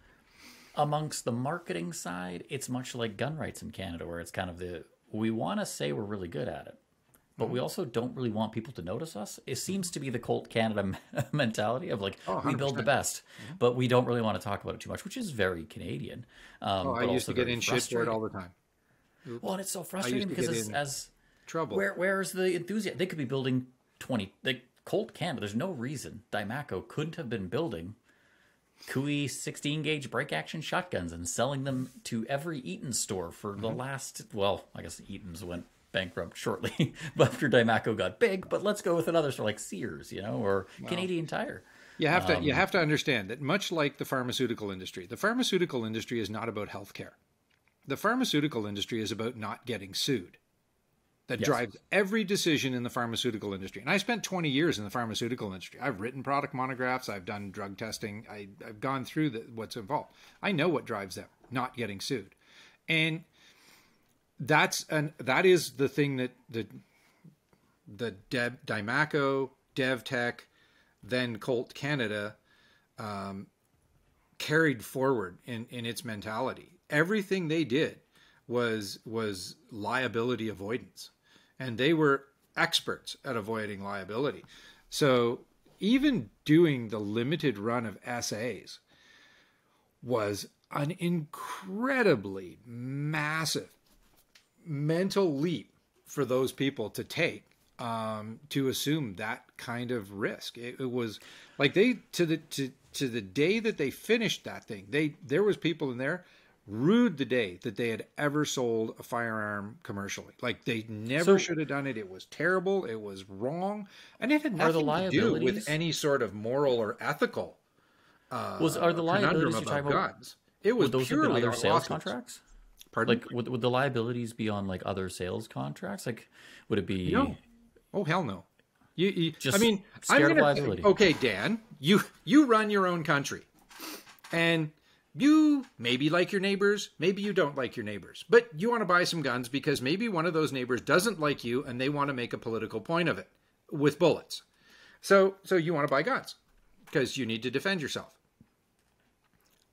Amongst the marketing side, it's much like gun rights in Canada, where it's kind of we want to say we're really good at it, but we also don't really want people to notice us. It seems to be the Colt Canada mentality of like, we build the best, but we don't really want to talk about it too much, which is very Canadian. I used to get in shit for it all the time. Well, and it's so frustrating because as trouble. Where's the enthusiasm? They could be building 20. Colt Canada, there's no reason Diemaco couldn't have been building Cooey 16 gauge break action shotguns and selling them to every Eaton store for the last, well, I guess Eaton's went bankrupt shortly after Diemaco got big, but let's go with another store like Sears, or Canadian Tire. You have to understand that much like the pharmaceutical industry is not about healthcare. The pharmaceutical industry is about not getting sued. That drives every decision in the pharmaceutical industry. And I spent 20 years in the pharmaceutical industry. I've written product monographs. I've done drug testing. I've gone through what's involved. I know what drives them, not getting sued. And that is the thing that the Diemaco, DevTech, then Colt Canada carried forward in its mentality. Everything they did was liability avoidance. And they were experts at avoiding liability. So even doing the limited run of SAs was an incredibly massive mental leap for those people to take, to assume that kind of risk. It was like to the day that they finished that thing, there was people in there rued the day that they had ever sold a firearm commercially. Like they never should have done it. It was terrible. It was wrong. And it had nothing to do with any sort of moral or ethical are the liabilities you're talking about guns. It was those purely other sales lawsuits. Contracts? Pardon? Like would the liabilities be on like other sales contracts? Like would it be No. Oh hell no. You just I mean, scared of liability. Okay, Dan, you run your own country. And you maybe like your neighbors, maybe you don't like your neighbors, but you want to buy some guns because maybe one of those neighbors doesn't like you and they want to make a political point of it with bullets. So you want to buy guns because you need to defend yourself.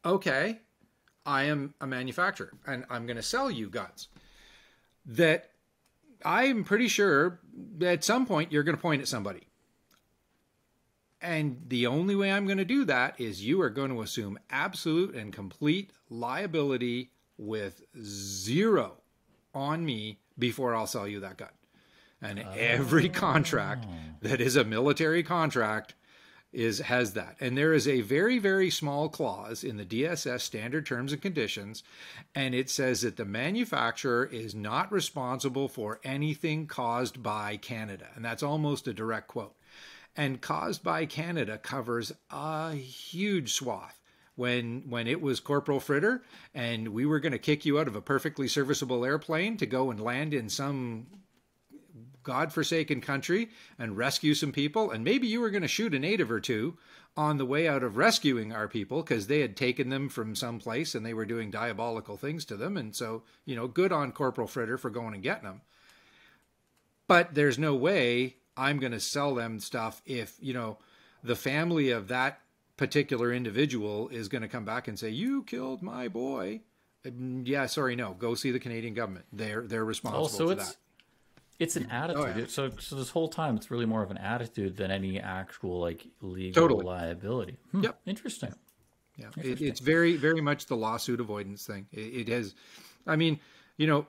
Okay, I am a manufacturer and I'm going to sell you guns that I'm pretty sure at some point you're going to point at somebody. And the only way I'm going to do that is you are going to assume absolute and complete liability with zero on me before I'll sell you that gun. And every contract that is a military contract has that. And there is a very, very small clause in the DSS standard terms and conditions. And it says that the manufacturer is not responsible for anything caused by Canada. And that's almost a direct quote. And caused by Canada covers a huge swath. When it was Corporal Fritter and we were going to kick you out of a perfectly serviceable airplane to go and land in some godforsaken country and rescue some people, and maybe you were going to shoot a native or two on the way out of rescuing our people because they had taken them from some place and they were doing diabolical things to them. And so, good on Corporal Fritter for going and getting them. But there's no way I'm going to sell them stuff if, the family of that particular individual is going to come back and say, you killed my boy. Yeah, sorry, no. Go see the Canadian government. They're responsible for that. It's an attitude. Oh, yeah. So this whole time, it's really more of an attitude than any actual legal liability. Yep. Interesting. Yeah, it's very, very much the lawsuit avoidance thing. It has, I mean, and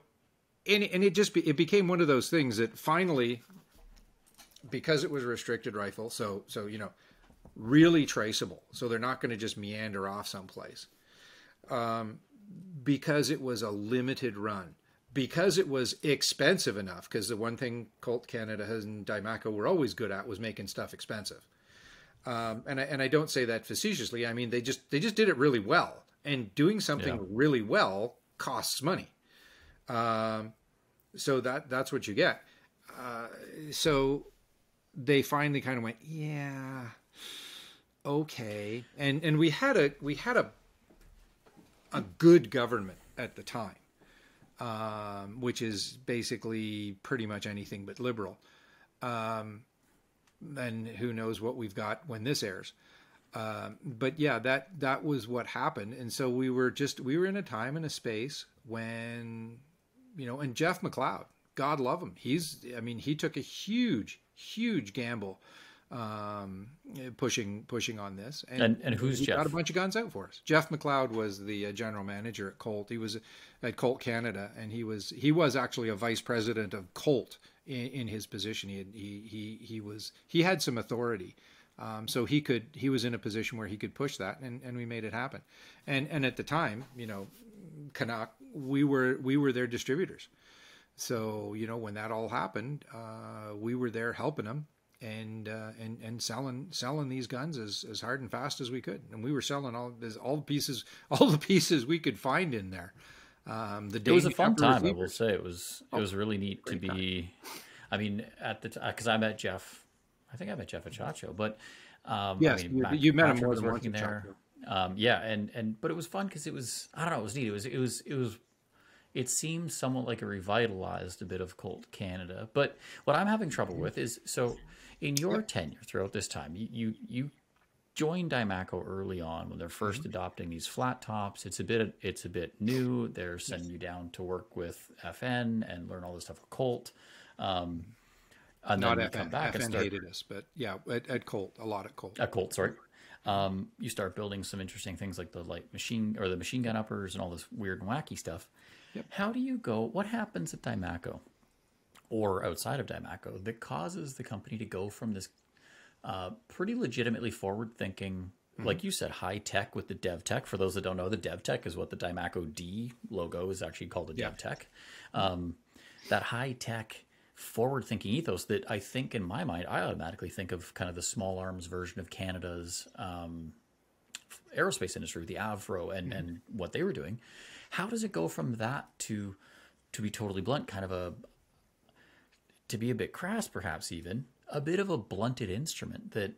it became one of those things that finally, because it was a restricted rifle, so really traceable. So they're not going to just meander off someplace. Because it was a limited run. Because it was expensive enough, because the one thing Colt Canada and Diemaco were always good at was making stuff expensive. And I don't say that facetiously. I mean, they just did it really well, and doing something really well costs money. So that's what you get. So they finally kind of went, yeah, okay. And we had a good government at the time, which is basically pretty much anything but liberal. And who knows what we've got when this airs. But yeah, that was what happened. And so we were in a time and a space when, and Jeff McLeod, God love him. He took a huge gamble, pushing on this. And who's Jeff? Got a bunch of guns out for us. Jeff McLeod was the general manager at Colt. He was at Colt Canada, and he was actually a vice president of Colt in his position. He had some authority. So he was in a position where he could push that, and we made it happen. And at the time, Canuck, we were their distributors. So, when that all happened, we were there helping them and selling these guns as hard and fast as we could. And we were selling all the pieces we could find in there. It was a fun time, I will say. It was really neat to be, because I met Jeff. I think I met Jeff at SHOT Show, but yes, you met him more than once there. But it was fun because it was, I don't know, it was neat. It seemed somewhat like a revitalized a bit of Colt Canada. But what I'm having trouble with is, so in your tenure throughout this time, you joined Diemaco early on when they're first adopting these flat tops. It's a bit new. They're sending you down to work with FN and learn all this stuff with Colt. And not then you FN. come back FN and start, hated us, but yeah, at Colt, a lot at Colt. At Colt, sorry. You start building some interesting things like the light machine or the machine gun uppers and all this weird and wacky stuff. Yep. How do you go? What happens at Diemaco or outside of Diemaco that causes the company to go from this pretty legitimately forward-thinking, like you said, high tech with the dev tech? For those that don't know, the dev tech is what the Diemaco D logo is actually called, the dev tech. That high tech forward-thinking ethos that I think, in my mind, I automatically think of kind of the small arms version of Canada's aerospace industry, the Avro and what they were doing. How does it go from that to be totally blunt, kind of to be a bit crass, perhaps even a bit of a blunted instrument that,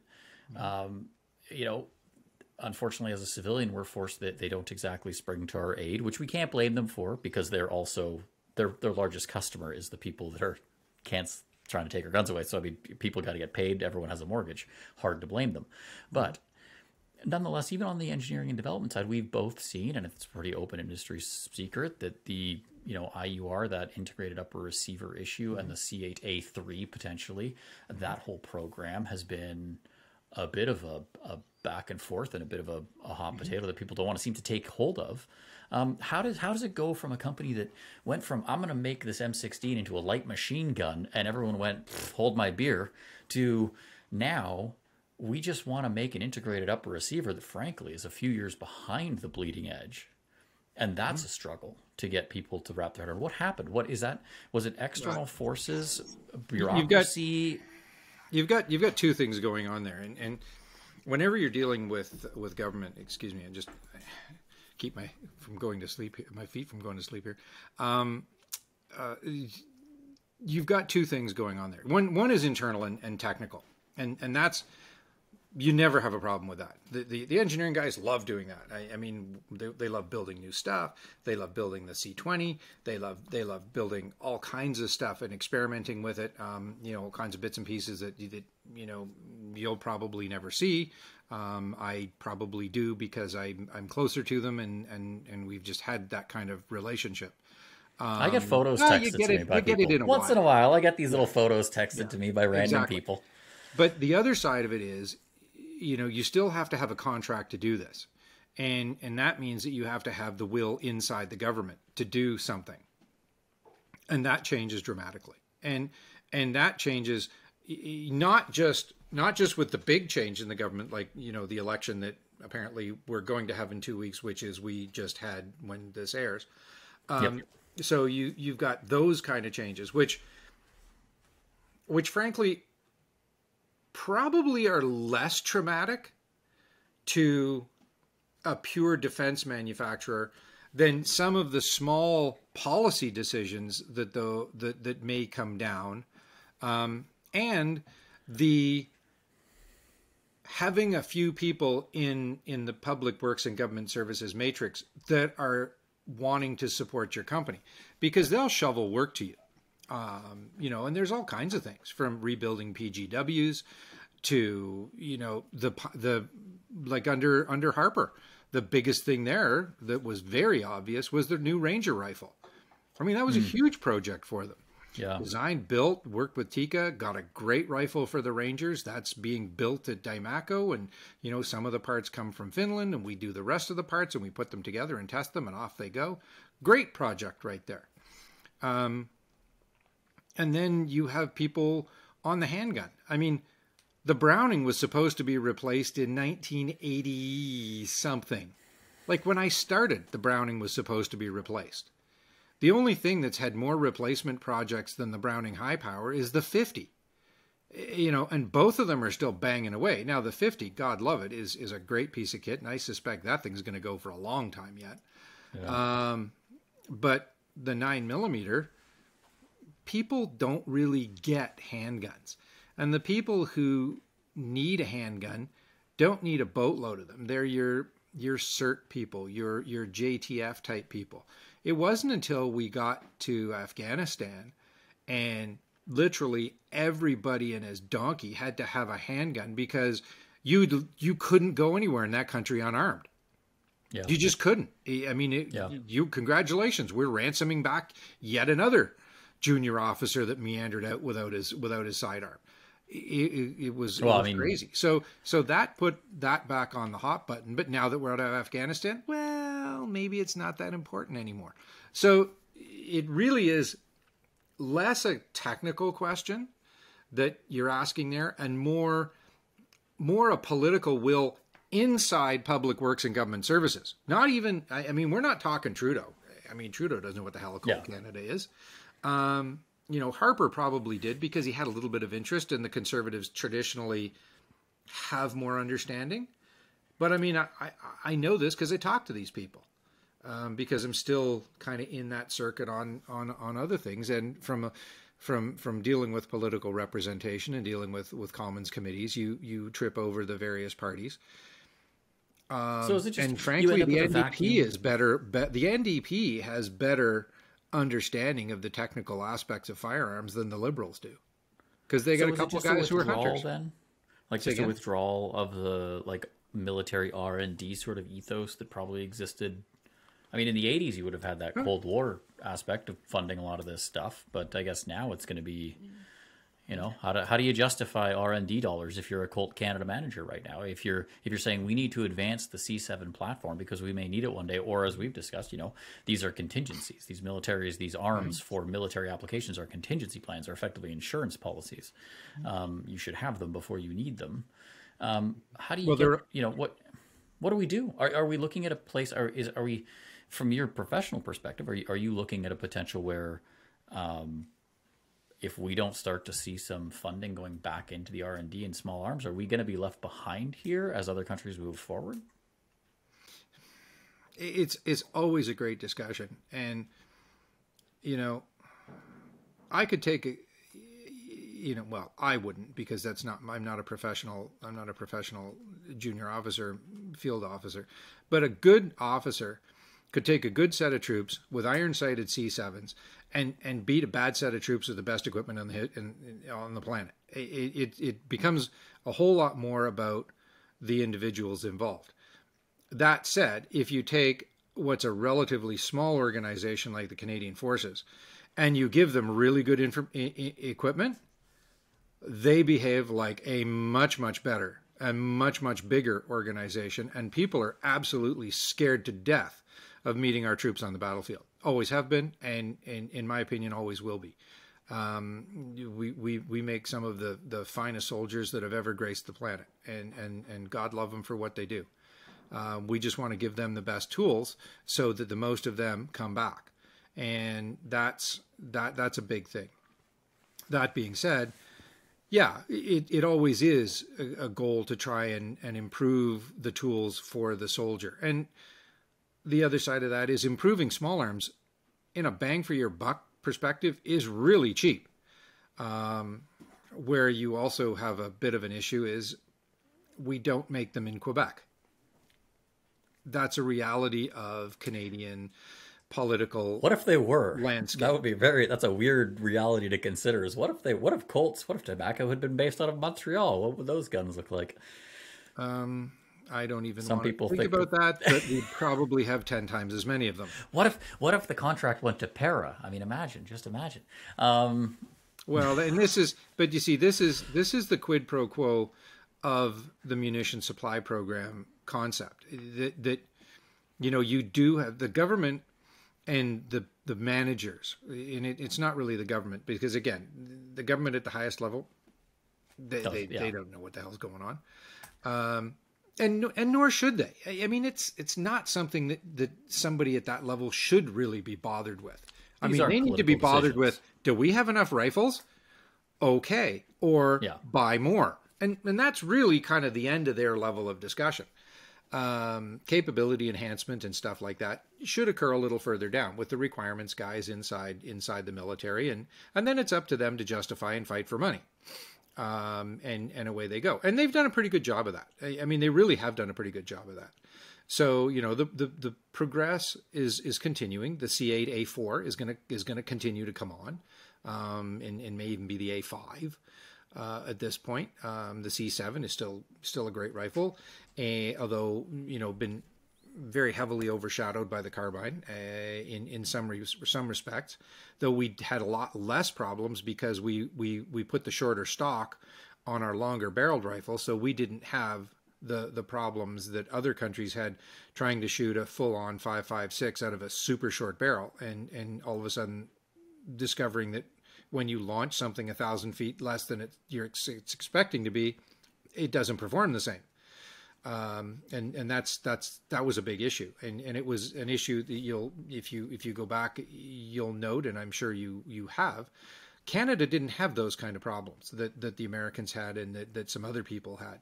unfortunately as a civilian, we're forced that they don't exactly spring to our aid, which we can't blame them for because they're also, their largest customer is the people that are trying to take our guns away. So, people got to get paid. Everyone has a mortgage. Hard to blame them. But nonetheless, even on the engineering and development side, we've both seen, and it's a pretty open industry secret, that the IUR, that integrated upper receiver issue, and the C8A3 potentially, that whole program has been a bit of a back and forth and a bit of a hot potato that people don't want to seem to take hold of. How does it go from a company that went from, I'm going to make this M16 into a light machine gun, and everyone went, hold my beer, to now we just want to make an integrated upper receiver that frankly is a few years behind the bleeding edge? And that's a struggle to get people to wrap their head around. What happened? What is that? Was it external forces, bureaucracy? You've got two things going on there. And whenever you're dealing with government, excuse me, I just keep my feet from going to sleep here. You've got two things going on there. One is internal and technical. And that's, you never have a problem with that. The engineering guys love doing that. They love building new stuff. They love building the C20. They love building all kinds of stuff and experimenting with it. All kinds of bits and pieces that you'll probably never see. I probably do because I'm closer to them and we've just had that kind of relationship. I get photos texted to me by people. Once in a while, I get these little photos texted to me by random people. But the other side of it is, you still have to have a contract to do this. And that means that you have to have the will inside the government to do something. And that changes dramatically. And that changes not just with the big change in the government, like, the election that apparently we're going to have in 2 weeks, which is we just had when this airs. So you've got those kind of changes, which frankly, probably are less traumatic to a pure defense manufacturer than some of the small policy decisions that may come down, and the having a few people in the public works and government services matrix that are wanting to support your company, because they'll shovel work to you. And there's all kinds of things, from rebuilding PGWs to, the like under Harper, the biggest thing there that was very obvious was their new Ranger rifle. I mean, that was a huge project for them. Yeah. Designed, built, worked with Tikka, got a great rifle for the Rangers. That's being built at Nee-Diemaco, and some of the parts come from Finland, and we do the rest of the parts, and we put them together and test them, and off they go. Great project right there. And then you have people on the handgun. I mean, the Browning was supposed to be replaced in 1980 something. Like when I started, the Browning was supposed to be replaced. The only thing that's had more replacement projects than the Browning High Power is the 50. And both of them are still banging away. Now, the 50, God love it, is a great piece of kit, and I suspect that thing's going to go for a long time yet. Yeah. But the 9mm, people don't really get handguns. And the people who need a handgun don't need a boatload of them. They're your CERT people, your JTF type people. It wasn't until we got to Afghanistan and literally everybody and his donkey had to have a handgun, because you couldn't go anywhere in that country unarmed. Yeah. You just couldn't. I mean, congratulations. We're ransoming back yet another junior officer that meandered out without his sidearm. It was crazy. So that put that back on the hot button. But now that we're out of Afghanistan, well, maybe it's not that important anymore. So it really is less a technical question that you're asking there, and more a political will inside public works and government services. Not even, I mean, we're not talking Trudeau. I mean, Trudeau doesn't know what the hell a Colt Canada is. Harper probably did, because he had a little bit of interest, and the Conservatives traditionally have more understanding. But I mean, I know this because I talk to these people, because I'm still kind of in that circuit on other things, and from dealing with political representation and dealing with Commons committees, you trip over the various parties. So is it just, and frankly, the NDP is better. The NDP has better understanding of the technical aspects of firearms than the Liberals do, because they got a couple of guys who are hunters. Then, like, just a withdrawal of the military R&D sort of ethos that probably existed. I mean, in the 80s, you would have had that Cold War aspect of funding a lot of this stuff, but I guess now it's going to be, how do you justify R&D dollars if you're a Colt Canada manager right now? If you're saying we need to advance the C7 platform because we may need it one day, or as we've discussed, these are contingencies. These militaries, these arms for military applications are contingency plans, are effectively insurance policies. You should have them before you need them. How do you what do we do? Are we looking at a place? Are we, from your professional perspective, are you looking at a potential where, if we don't start to see some funding going back into the R&D and small arms, are we going to be left behind here as other countries move forward? It's always a great discussion, and I could take a. Well, I wouldn't, because I'm not a professional junior officer, field officer, but a good officer could take a good set of troops with iron-sighted C7s and beat a bad set of troops with the best equipment on the planet. It becomes a whole lot more about the individuals involved. That said, if you take what's a relatively small organization like the Canadian Forces and you give them really good equipment, they behave like a much, much better and much, much bigger organization, and people are absolutely scared to death of meeting our troops on the battlefield. Always have been, and in my opinion, always will be. We make some of the finest soldiers that have ever graced the planet, and God love them for what they do. We just want to give them the best tools so that the most of them come back, and that's a big thing. That being said, Yeah, it always is a goal to try and improve the tools for the soldier. And the other side of that is improving small arms in a bang for your buck perspective is really cheap. Where you also have a bit of an issue is we don't make them in Quebec. That's a reality of Canadian political. What if they were? Landscape. That would be that's a weird reality to consider. Is what if Diemaco had been based out of Montreal? What would those guns look like? I don't even Some want people to think about that, but we'd probably have 10 times as many of them. What if the contract went to Para? I mean, just imagine. Well, and but you see, this is the quid pro quo of the munition supply program concept. That you do have the government and the managers, and it's not really the government, because again, the government at the highest level, they don't know what the hell's going on. And nor should they. I mean, it's not something that somebody at that level should really be bothered with. They need to be bothered with, do we have enough rifles? Okay. Or buy more. And that's really kind of the end of their level of discussion. Capability enhancement and stuff like that should occur a little further down with the requirements guys inside the military. And then it's up to them to justify and fight for money. And away they go. And they've done a pretty good job of that. I mean, they really have done a pretty good job of that. So, the progress is continuing. The C8A4 is gonna continue to come on, and may even be the A5 at this point. The C7 is still a great rifle, although been very heavily overshadowed by the carbine in some respects. Though we had a lot less problems because we put the shorter stock on our longer barreled rifle, so we didn't have the problems that other countries had trying to shoot a full-on 5.56 out of a super short barrel, and all of a sudden discovering that when you launch something 1,000 feet less than it's expecting to be, it doesn't perform the same. And that was a big issue, and it was an issue that if you go back, you'll note, and I'm sure you have. Canada didn't have those kind of problems that the Americans had, and that some other people had.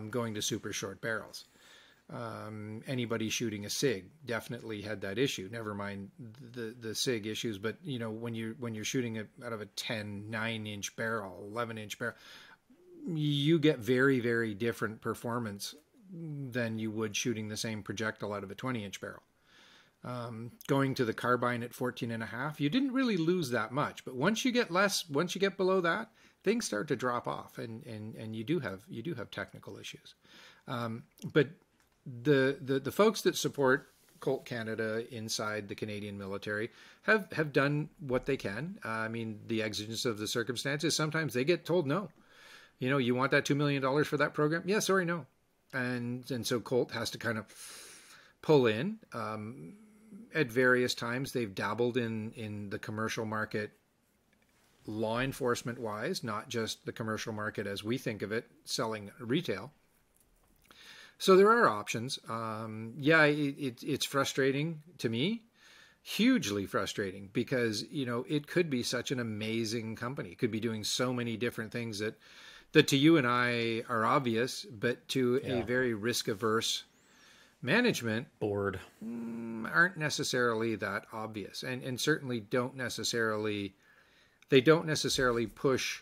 Going to super short barrels. Anybody shooting a SIG definitely had that issue. Never mind the SIG issues, but when you're shooting it out of a 9-inch barrel, 11-inch barrel, you get very, very different performance than you would shooting the same projectile out of a 20-inch barrel. Going to the carbine at 14.5, you didn't really lose that much, but once you get below that, things start to drop off, and you do have technical issues. But the folks that support Colt Canada inside the Canadian military have done what they can. I mean, the exigence of the circumstances, sometimes they get told no. You want that $2 million for that program? Yeah, sorry, no. And so Colt has to kind of pull in. At various times, they've dabbled in the commercial market, law enforcement wise, not just the commercial market as we think of it, selling retail. So there are options. It's frustrating to me, hugely frustrating, because it could be such an amazing company. It could be doing so many different things that to you and I are obvious, but to a very risk averse management board aren't necessarily that obvious, and certainly don't necessarily push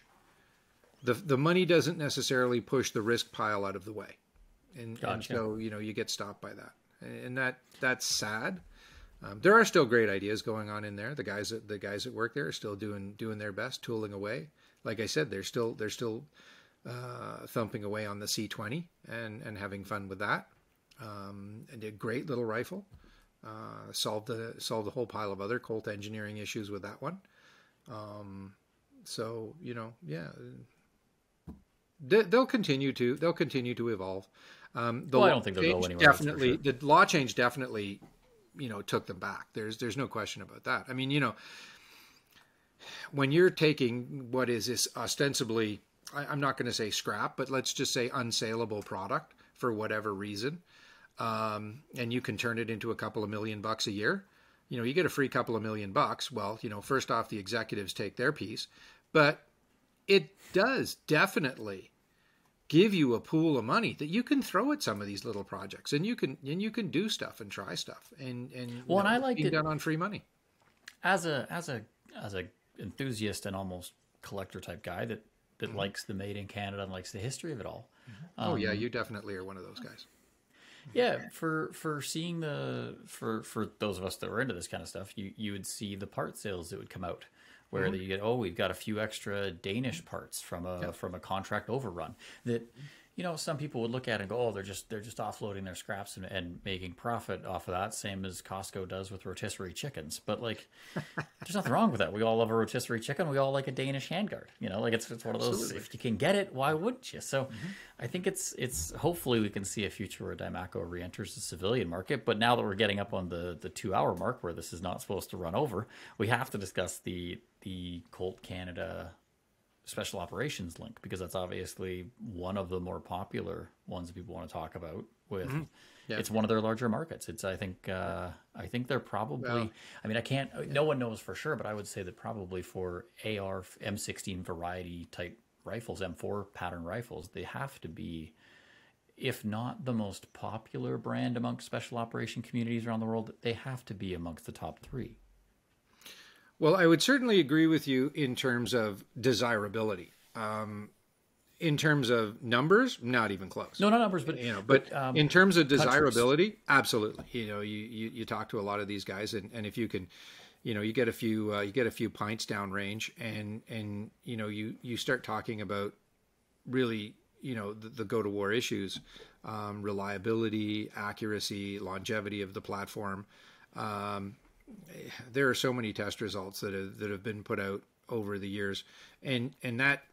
the money, doesn't necessarily push the risk pile out of the way. And so, you get stopped by that. And that's sad. There are still great ideas going on in there. The guys that work there are still doing their best, tooling away. Like I said, they're still thumping away on the C20 and having fun with that. And a great little rifle. Solved the whole pile of other Colt engineering issues with that one. So they'll continue to evolve. I don't think they'll go anywhere. Definitely, the law change definitely, took them back. There's no question about that. I mean, when you're taking what is this ostensibly, I'm not going to say scrap, but let's just say unsaleable product for whatever reason, and you can turn it into a couple of $1 million a year. You get a free couple of $1 million. Well, first off, the executives take their piece, but it does definitely give you a pool of money that you can throw at some of these little projects, and you can do stuff and try stuff, and Well, and I liked being it done on free money. as a enthusiast and almost collector type guy that likes the made in Canada and likes the history of it all. Oh yeah, you definitely are one of those guys. Yeah, for seeing for those of us that were into this kind of stuff, you would see the part sales that would come out where you get, oh, we've got a few extra Danish parts from a contract overrun that, some people would look at and go, oh, they're just offloading their scraps and making profit off of that, same as Costco does with rotisserie chickens. But like, there's nothing wrong with that. We all love a rotisserie chicken. We all like a Danish handguard. Like it's one of those. Absolutely. If you can get it, why wouldn't you? So, I think it's hopefully we can see a future where Diemaco re-enters the civilian market. But now that we're getting up on the 2-hour mark where this is not supposed to run over, we have to discuss the Colt Canada special operations link, because that's obviously one of the more popular ones that people want to talk about with it's one of their larger markets. It's I think they're probably no one knows for sure, but I would say that probably for AR M16 variety type rifles, M4 pattern rifles, they have to be, if not the most popular brand amongst special operation communities around the world, they have to be amongst the top 3. Well, I would certainly agree with you in terms of desirability. In terms of numbers, not even close. No, not numbers, but in terms of desirability, absolutely. You talk to a lot of these guys, and if you can, you get a few pints down range, and you start talking about really, the go to war issues, reliability, accuracy, longevity of the platform. There are so many test results that have been put out over the years, and that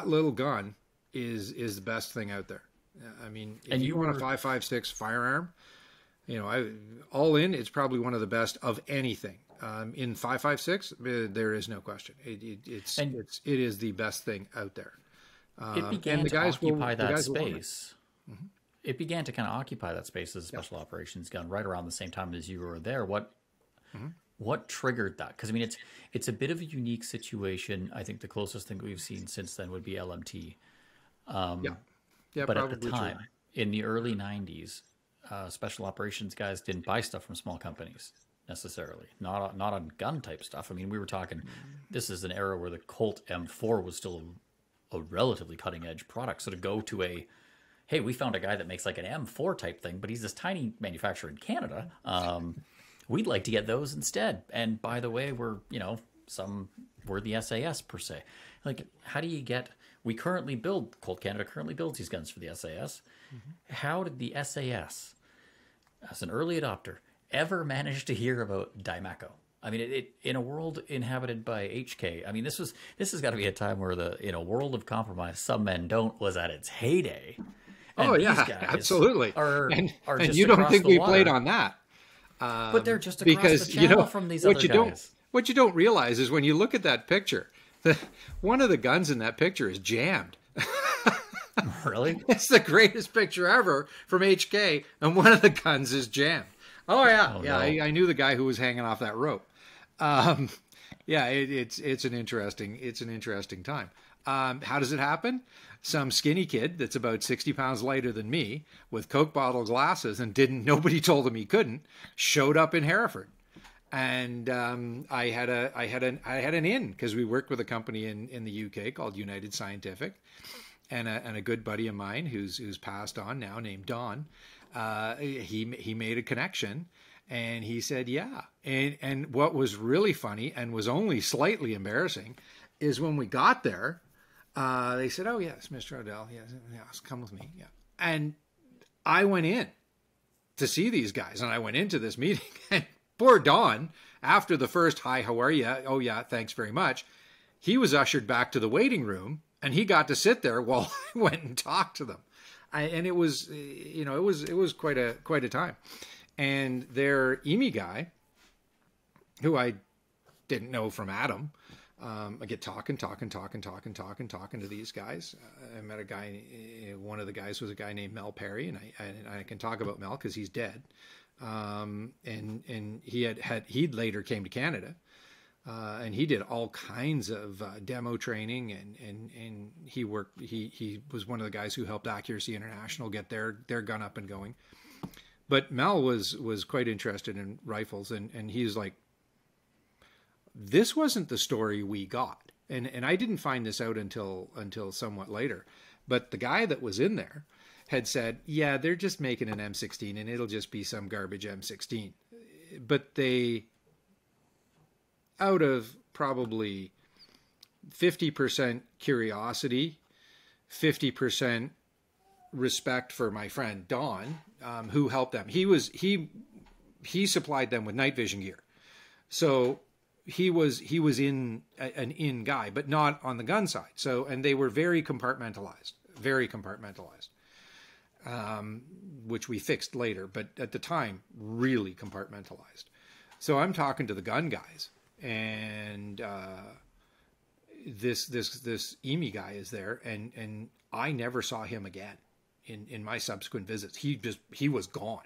little gun is the best thing out there. I mean, if you want a 5.56 firearm, all in, it's probably one of the best of anything. In 5.56, there is no question. It is the best thing out there. It began to occupy that space. It began to kind of occupy that space as a special operations gun right around the same time as you were there. What triggered that? Because I mean, it's a bit of a unique situation. I think the closest thing we've seen since then would be LMT. But at the time, in the early 90s, special operations guys didn't buy stuff from small companies necessarily. Not on gun type stuff. I mean, we were talking. This is an era where the Colt M4 was still a relatively cutting edge product. So to go to hey, we found a guy that makes like an M4 type thing, but he's this tiny manufacturer in Canada. We'd like to get those instead. And by the way, we're the SAS per se. Like, how do you Colt Canada currently builds these guns for the SAS. How did the SAS, as an early adopter, ever manage to hear about Diemaco? I mean, in a world inhabited by HK, I mean, this has got to be a time where in a world of compromise, some men don't was at its heyday. And absolutely. And you don't think we played on that. But they're just across the channel from these other guys. What you don't realize is when you look at that picture, one of the guns in that picture is jammed. Really? It's the greatest picture ever from HK, and one of the guns is jammed. Oh yeah, no. I knew the guy who was hanging off that rope. It's an interesting time. How does it happen? Some skinny kid that's about 60 pounds lighter than me with Coke bottle glasses and nobody told him he couldn't, showed up in Hereford. And I had an in because we worked with a company in the UK called United Scientific, and a good buddy of mine who's passed on now, named Don. He made a connection, and he said, yeah. And what was really funny and was only slightly embarrassing is when we got there, they said, oh yes, Mr. Odell, yes, come with me. Yeah. And I went in to see these guys, and I went into this meeting, and poor Don, after the first, hi, how are you? Oh yeah, thanks very much. He was ushered back to the waiting room, and he got to sit there while I went and talked to them. And it was, it was quite a time. And their EMI guy, who I didn't know from Adam, I get talking to these guys. I met a guy. One of the guys was a guy named Mel Perry, and I can talk about Mel because he's dead. And he'd later came to Canada. And he did all kinds of demo training, and he worked. He was one of the guys who helped Accuracy International get their gun up and going. But Mel was quite interested in rifles, and he's like, this wasn't the story we got, and I didn't find this out until somewhat later. But the guy that was in there had said, yeah, they're just making an M16, and it'll just be some garbage M16. But they, out of probably 50% curiosity, 50% respect for my friend Don, who helped them. He supplied them with night vision gear, so he was an in guy, but not on the gun side. So, and they were very compartmentalized, which we fixed later, but at the time, really compartmentalized. So I'm talking to the gun guys, and this EMI guy is there, and I never saw him again in my subsequent visits. He was gone.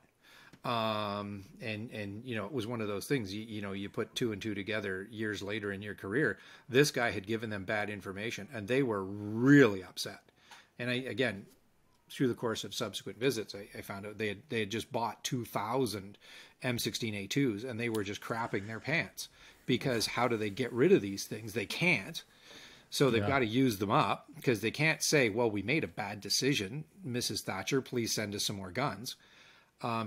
And you know, it was one of those things, you know, you put two and two together years later in your career. This guy had given them bad information, and they were really upset. And again, through the course of subsequent visits, I found out they had just bought 2,000 M16A2s, and they were just crapping their pants, because how do they get rid of these things? They can't. So they've got to use them up, because they can't say, well, we made a bad decision, Mrs. Thatcher, please send us some more guns.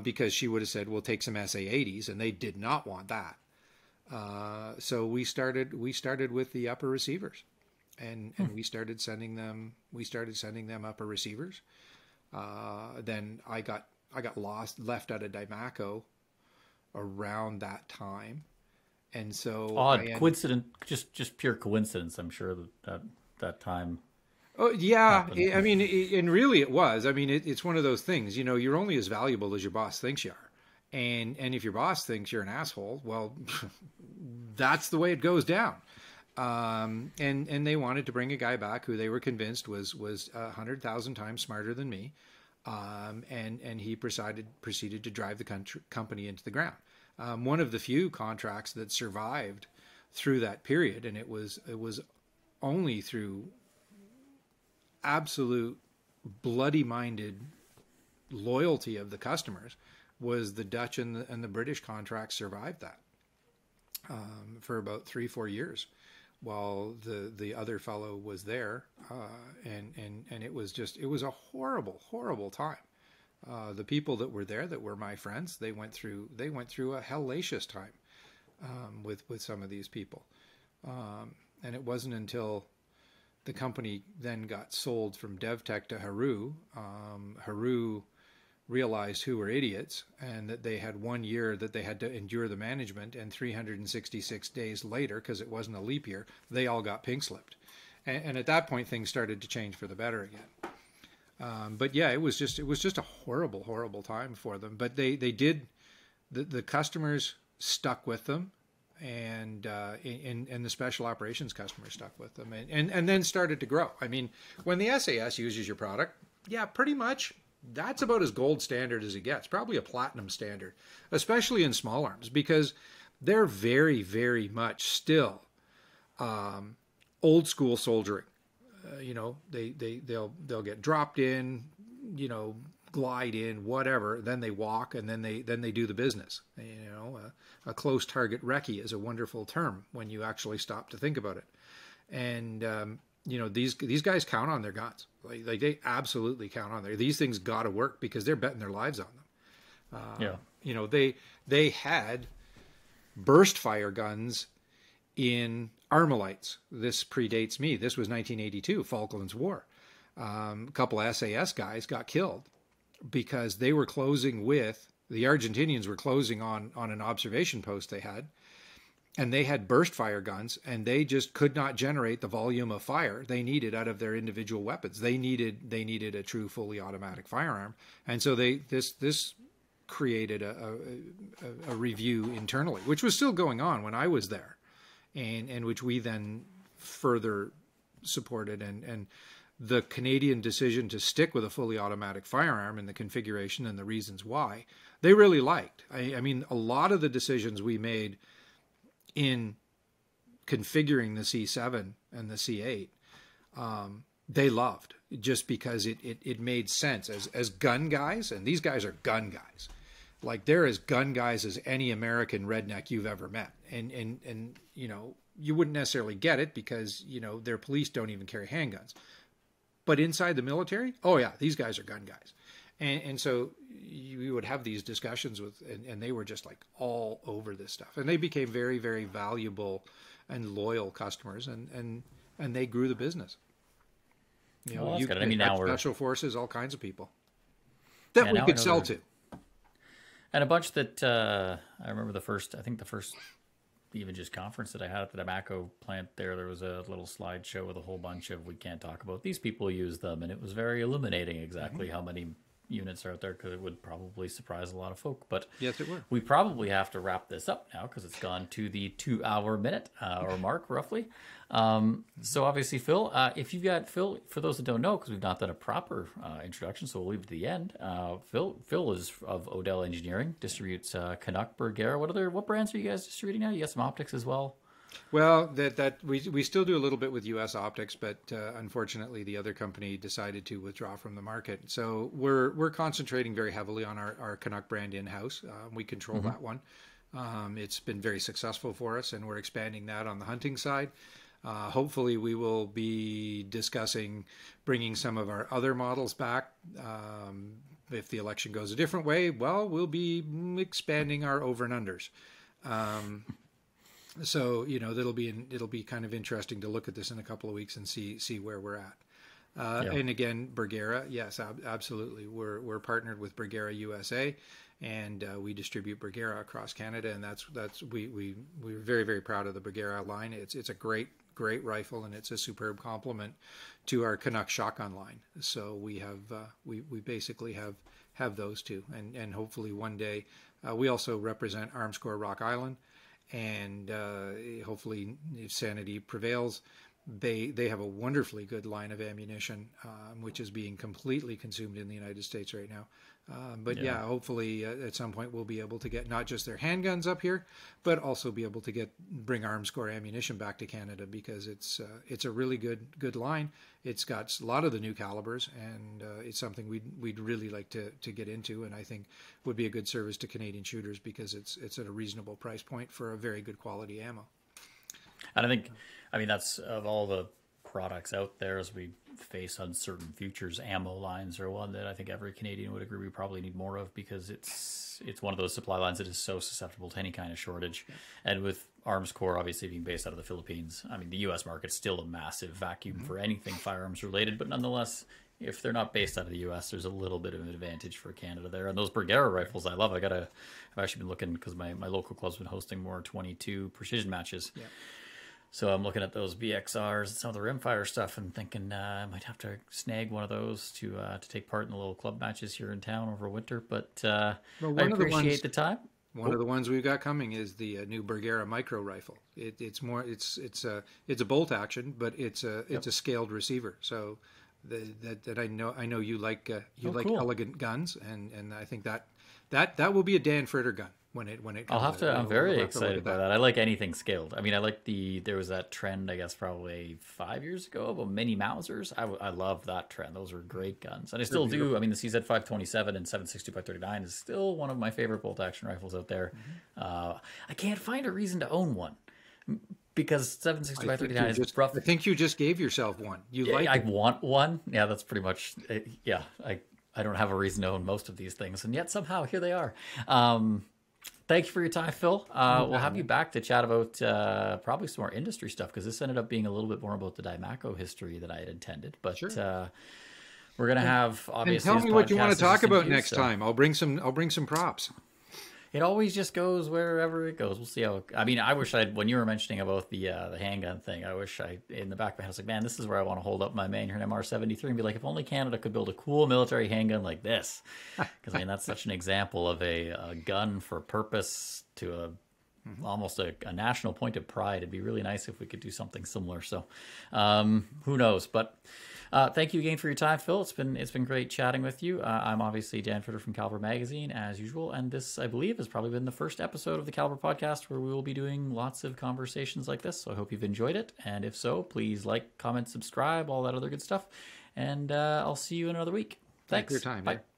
Because she would have said, we'll take some SA-80s, and they did not want that. So we started with the upper receivers, and we started sending them upper receivers. Then I got left out of Diemaco around that time. And so coincidence, just pure coincidence. I'm sure that time. Oh yeah, happened. I mean, and really it was. I mean, it's one of those things. You know, you're only as valuable as your boss thinks you are, and if your boss thinks you're an asshole, well, that's the way it goes down. And they wanted to bring a guy back who they were convinced was 100,000 times smarter than me, and he proceeded to drive the company into the ground. One of the few contracts that survived through that period, and it was only through absolute bloody-minded loyalty of the customers, was the Dutch and the British contracts survived that for about 3-4 years, while the other fellow was there, and it was a horrible time. The people that were there, that were my friends, they went through a hellacious time with some of these people, and it wasn't until the company then got sold from DevTech to Haru. Haru realized who were idiots, and that they had 1 year that they had to endure the management, and 366 days later, because it wasn't a leap year, they all got pink slipped. And at that point, things started to change for the better again. But yeah, it was just a horrible time for them. But they did, the customers stuck with them. And the special operations customers stuck with them, and then started to grow. I mean, when the SAS uses your product, yeah, pretty much that's about as gold standard as it gets, probably a platinum standard, especially in small arms, because they're very, very much still old school soldiering. You know, they'll get dropped in, you know, glide in, whatever, then they walk, and then they do the business. You know, a close target recce is a wonderful term when you actually stop to think about it. And you know, these guys count on their guns, like they absolutely count on these things got to work, because they're betting their lives on them. You know, they had burst fire guns in Armalites. This predates me. This was 1982, Falklands War. A couple of SAS guys got killed because they were closing with, the Argentinians were closing on an observation post they had, and they had burst fire guns, and they just could not generate the volume of fire they needed out of their individual weapons. They needed a true fully automatic firearm. And so this created a review internally, which was still going on when I was there, and which we then further supported, and the Canadian decision to stick with a fully automatic firearm and the configuration and the reasons why, they really liked. I mean, a lot of the decisions we made in configuring the C7 and the C8, they loved, just because it made sense as gun guys. And these guys are gun guys. Like, they're as gun guys as any American redneck you've ever met. And you know, you wouldn't necessarily get it because, you know, their police don't even carry handguns. But inside the military, oh yeah, these guys are gun guys. And so you would have these discussions with, and they were just like all over this stuff. And they became very, very valuable and loyal customers, and they grew the business. You know, that's good. I mean, now we're special forces, all kinds of people that we could sell to. And a bunch that I remember the first even just conference that I had at the Diemaco plant there was a little slideshow with a whole bunch of, we can't talk about these people use them, and it was very illuminating exactly how many units are out there, because it would probably surprise a lot of folk. But yes, it would. We probably have to wrap this up now because it's gone to the 2-hour minute or mark roughly. So obviously, Phil, if you've got Phil, for those that don't know, because we've not done a proper introduction, so we'll leave it to the end. Phil is of Odell Engineering, distributes Canuck, Bergera. What brands are you guys distributing now? You got some optics as well. Well, we still do a little bit with U.S. optics, but unfortunately, the other company decided to withdraw from the market. So we're concentrating very heavily on our Canuck brand in-house. We control that one. It's been very successful for us, and we're expanding that on the hunting side. Hopefully, we will be discussing bringing some of our other models back. If the election goes a different way, well, we'll be expanding our over and unders. So, you know, it'll be kind of interesting to look at this in a couple of weeks and see where we're at. And again, Bergera, yes, absolutely. We're partnered with Bergera USA, and we distribute Bergera across Canada, and we're very, very proud of the Bergera line. It's a great rifle, and it's a superb complement to our Canuck shotgun line. So we have we basically have those two, and hopefully one day we also represent Arms Corps Rock Island. And hopefully, if sanity prevails, they have a wonderfully good line of ammunition, which is being completely consumed in the United States right now. But hopefully at some point we'll be able to get not just their handguns up here, but also be able to bring Arms Corps ammunition back to Canada, because it's a really good line. It's got a lot of the new calibers, and it's something we'd really like to get into, and I think would be a good service to Canadian shooters, because it's at a reasonable price point for a very good quality ammo. And I think, that's of all the products out there as we face uncertain futures, ammo lines are one that I think every Canadian would agree we probably need more of, because it's one of those supply lines that is so susceptible to any kind of shortage. Yeah. And with Arms Corps obviously being based out of the Philippines, the U.S. market's still a massive vacuum for anything firearms related, but nonetheless, if they're not based out of the U.S., there's a little bit of an advantage for Canada there. And those Bergera rifles I love. I've actually been looking, because my local club's been hosting more 22 precision matches. Yeah. So I'm looking at those BXRs and some of the rimfire stuff and thinking I might have to snag one of those to take part in the little club matches here in town over winter. But I appreciate the time. One of the ones we've got coming is the new Bergera micro rifle. It's a bolt action, but it's a scaled receiver. So that I know you like cool. Elegant guns, and I think that will be a Dan Fritter gun. When it comes I'm very excited by that. I like anything scaled. I like there was that trend, I guess, probably 5 years ago of mini Mausers. I love that trend. Those were great guns. And I still do. The CZ527 and 7.62x39 is still one of my favorite bolt action rifles out there. I can't find a reason to own one, because 7.62x39 is rough. I think you just gave yourself one. I want one. Yeah, that's pretty much it. Yeah, I don't have a reason to own most of these things, and yet somehow here they are. Thank you for your time, Phil. We'll have you back to chat about probably some more industry stuff, because this ended up being a little bit more about the Diemaco history than I had intended. But sure. We're going to have, obviously, and tell me what you want to talk about next time. I'll bring some props. It always just goes wherever it goes. We'll see how. I wish when you were mentioning about the handgun thing, I wish in the back of my head, I was like, man, this is where I want to hold up my Manhurn MR73 and be like, if only Canada could build a cool military handgun like this, because that's such an example of a gun for purpose to a almost a national point of pride. It'd be really nice if we could do something similar. So who knows? But thank you again for your time, Phil. It's been great chatting with you. I'm obviously Dan Fritter from Calibre Magazine, as usual. And this, I believe, has probably been the first episode of the Calibre podcast where we will be doing lots of conversations like this. So I hope you've enjoyed it. And if so, please like, comment, subscribe, all that other good stuff. And I'll see you in another week. Thanks. For your time. Bye. Yeah.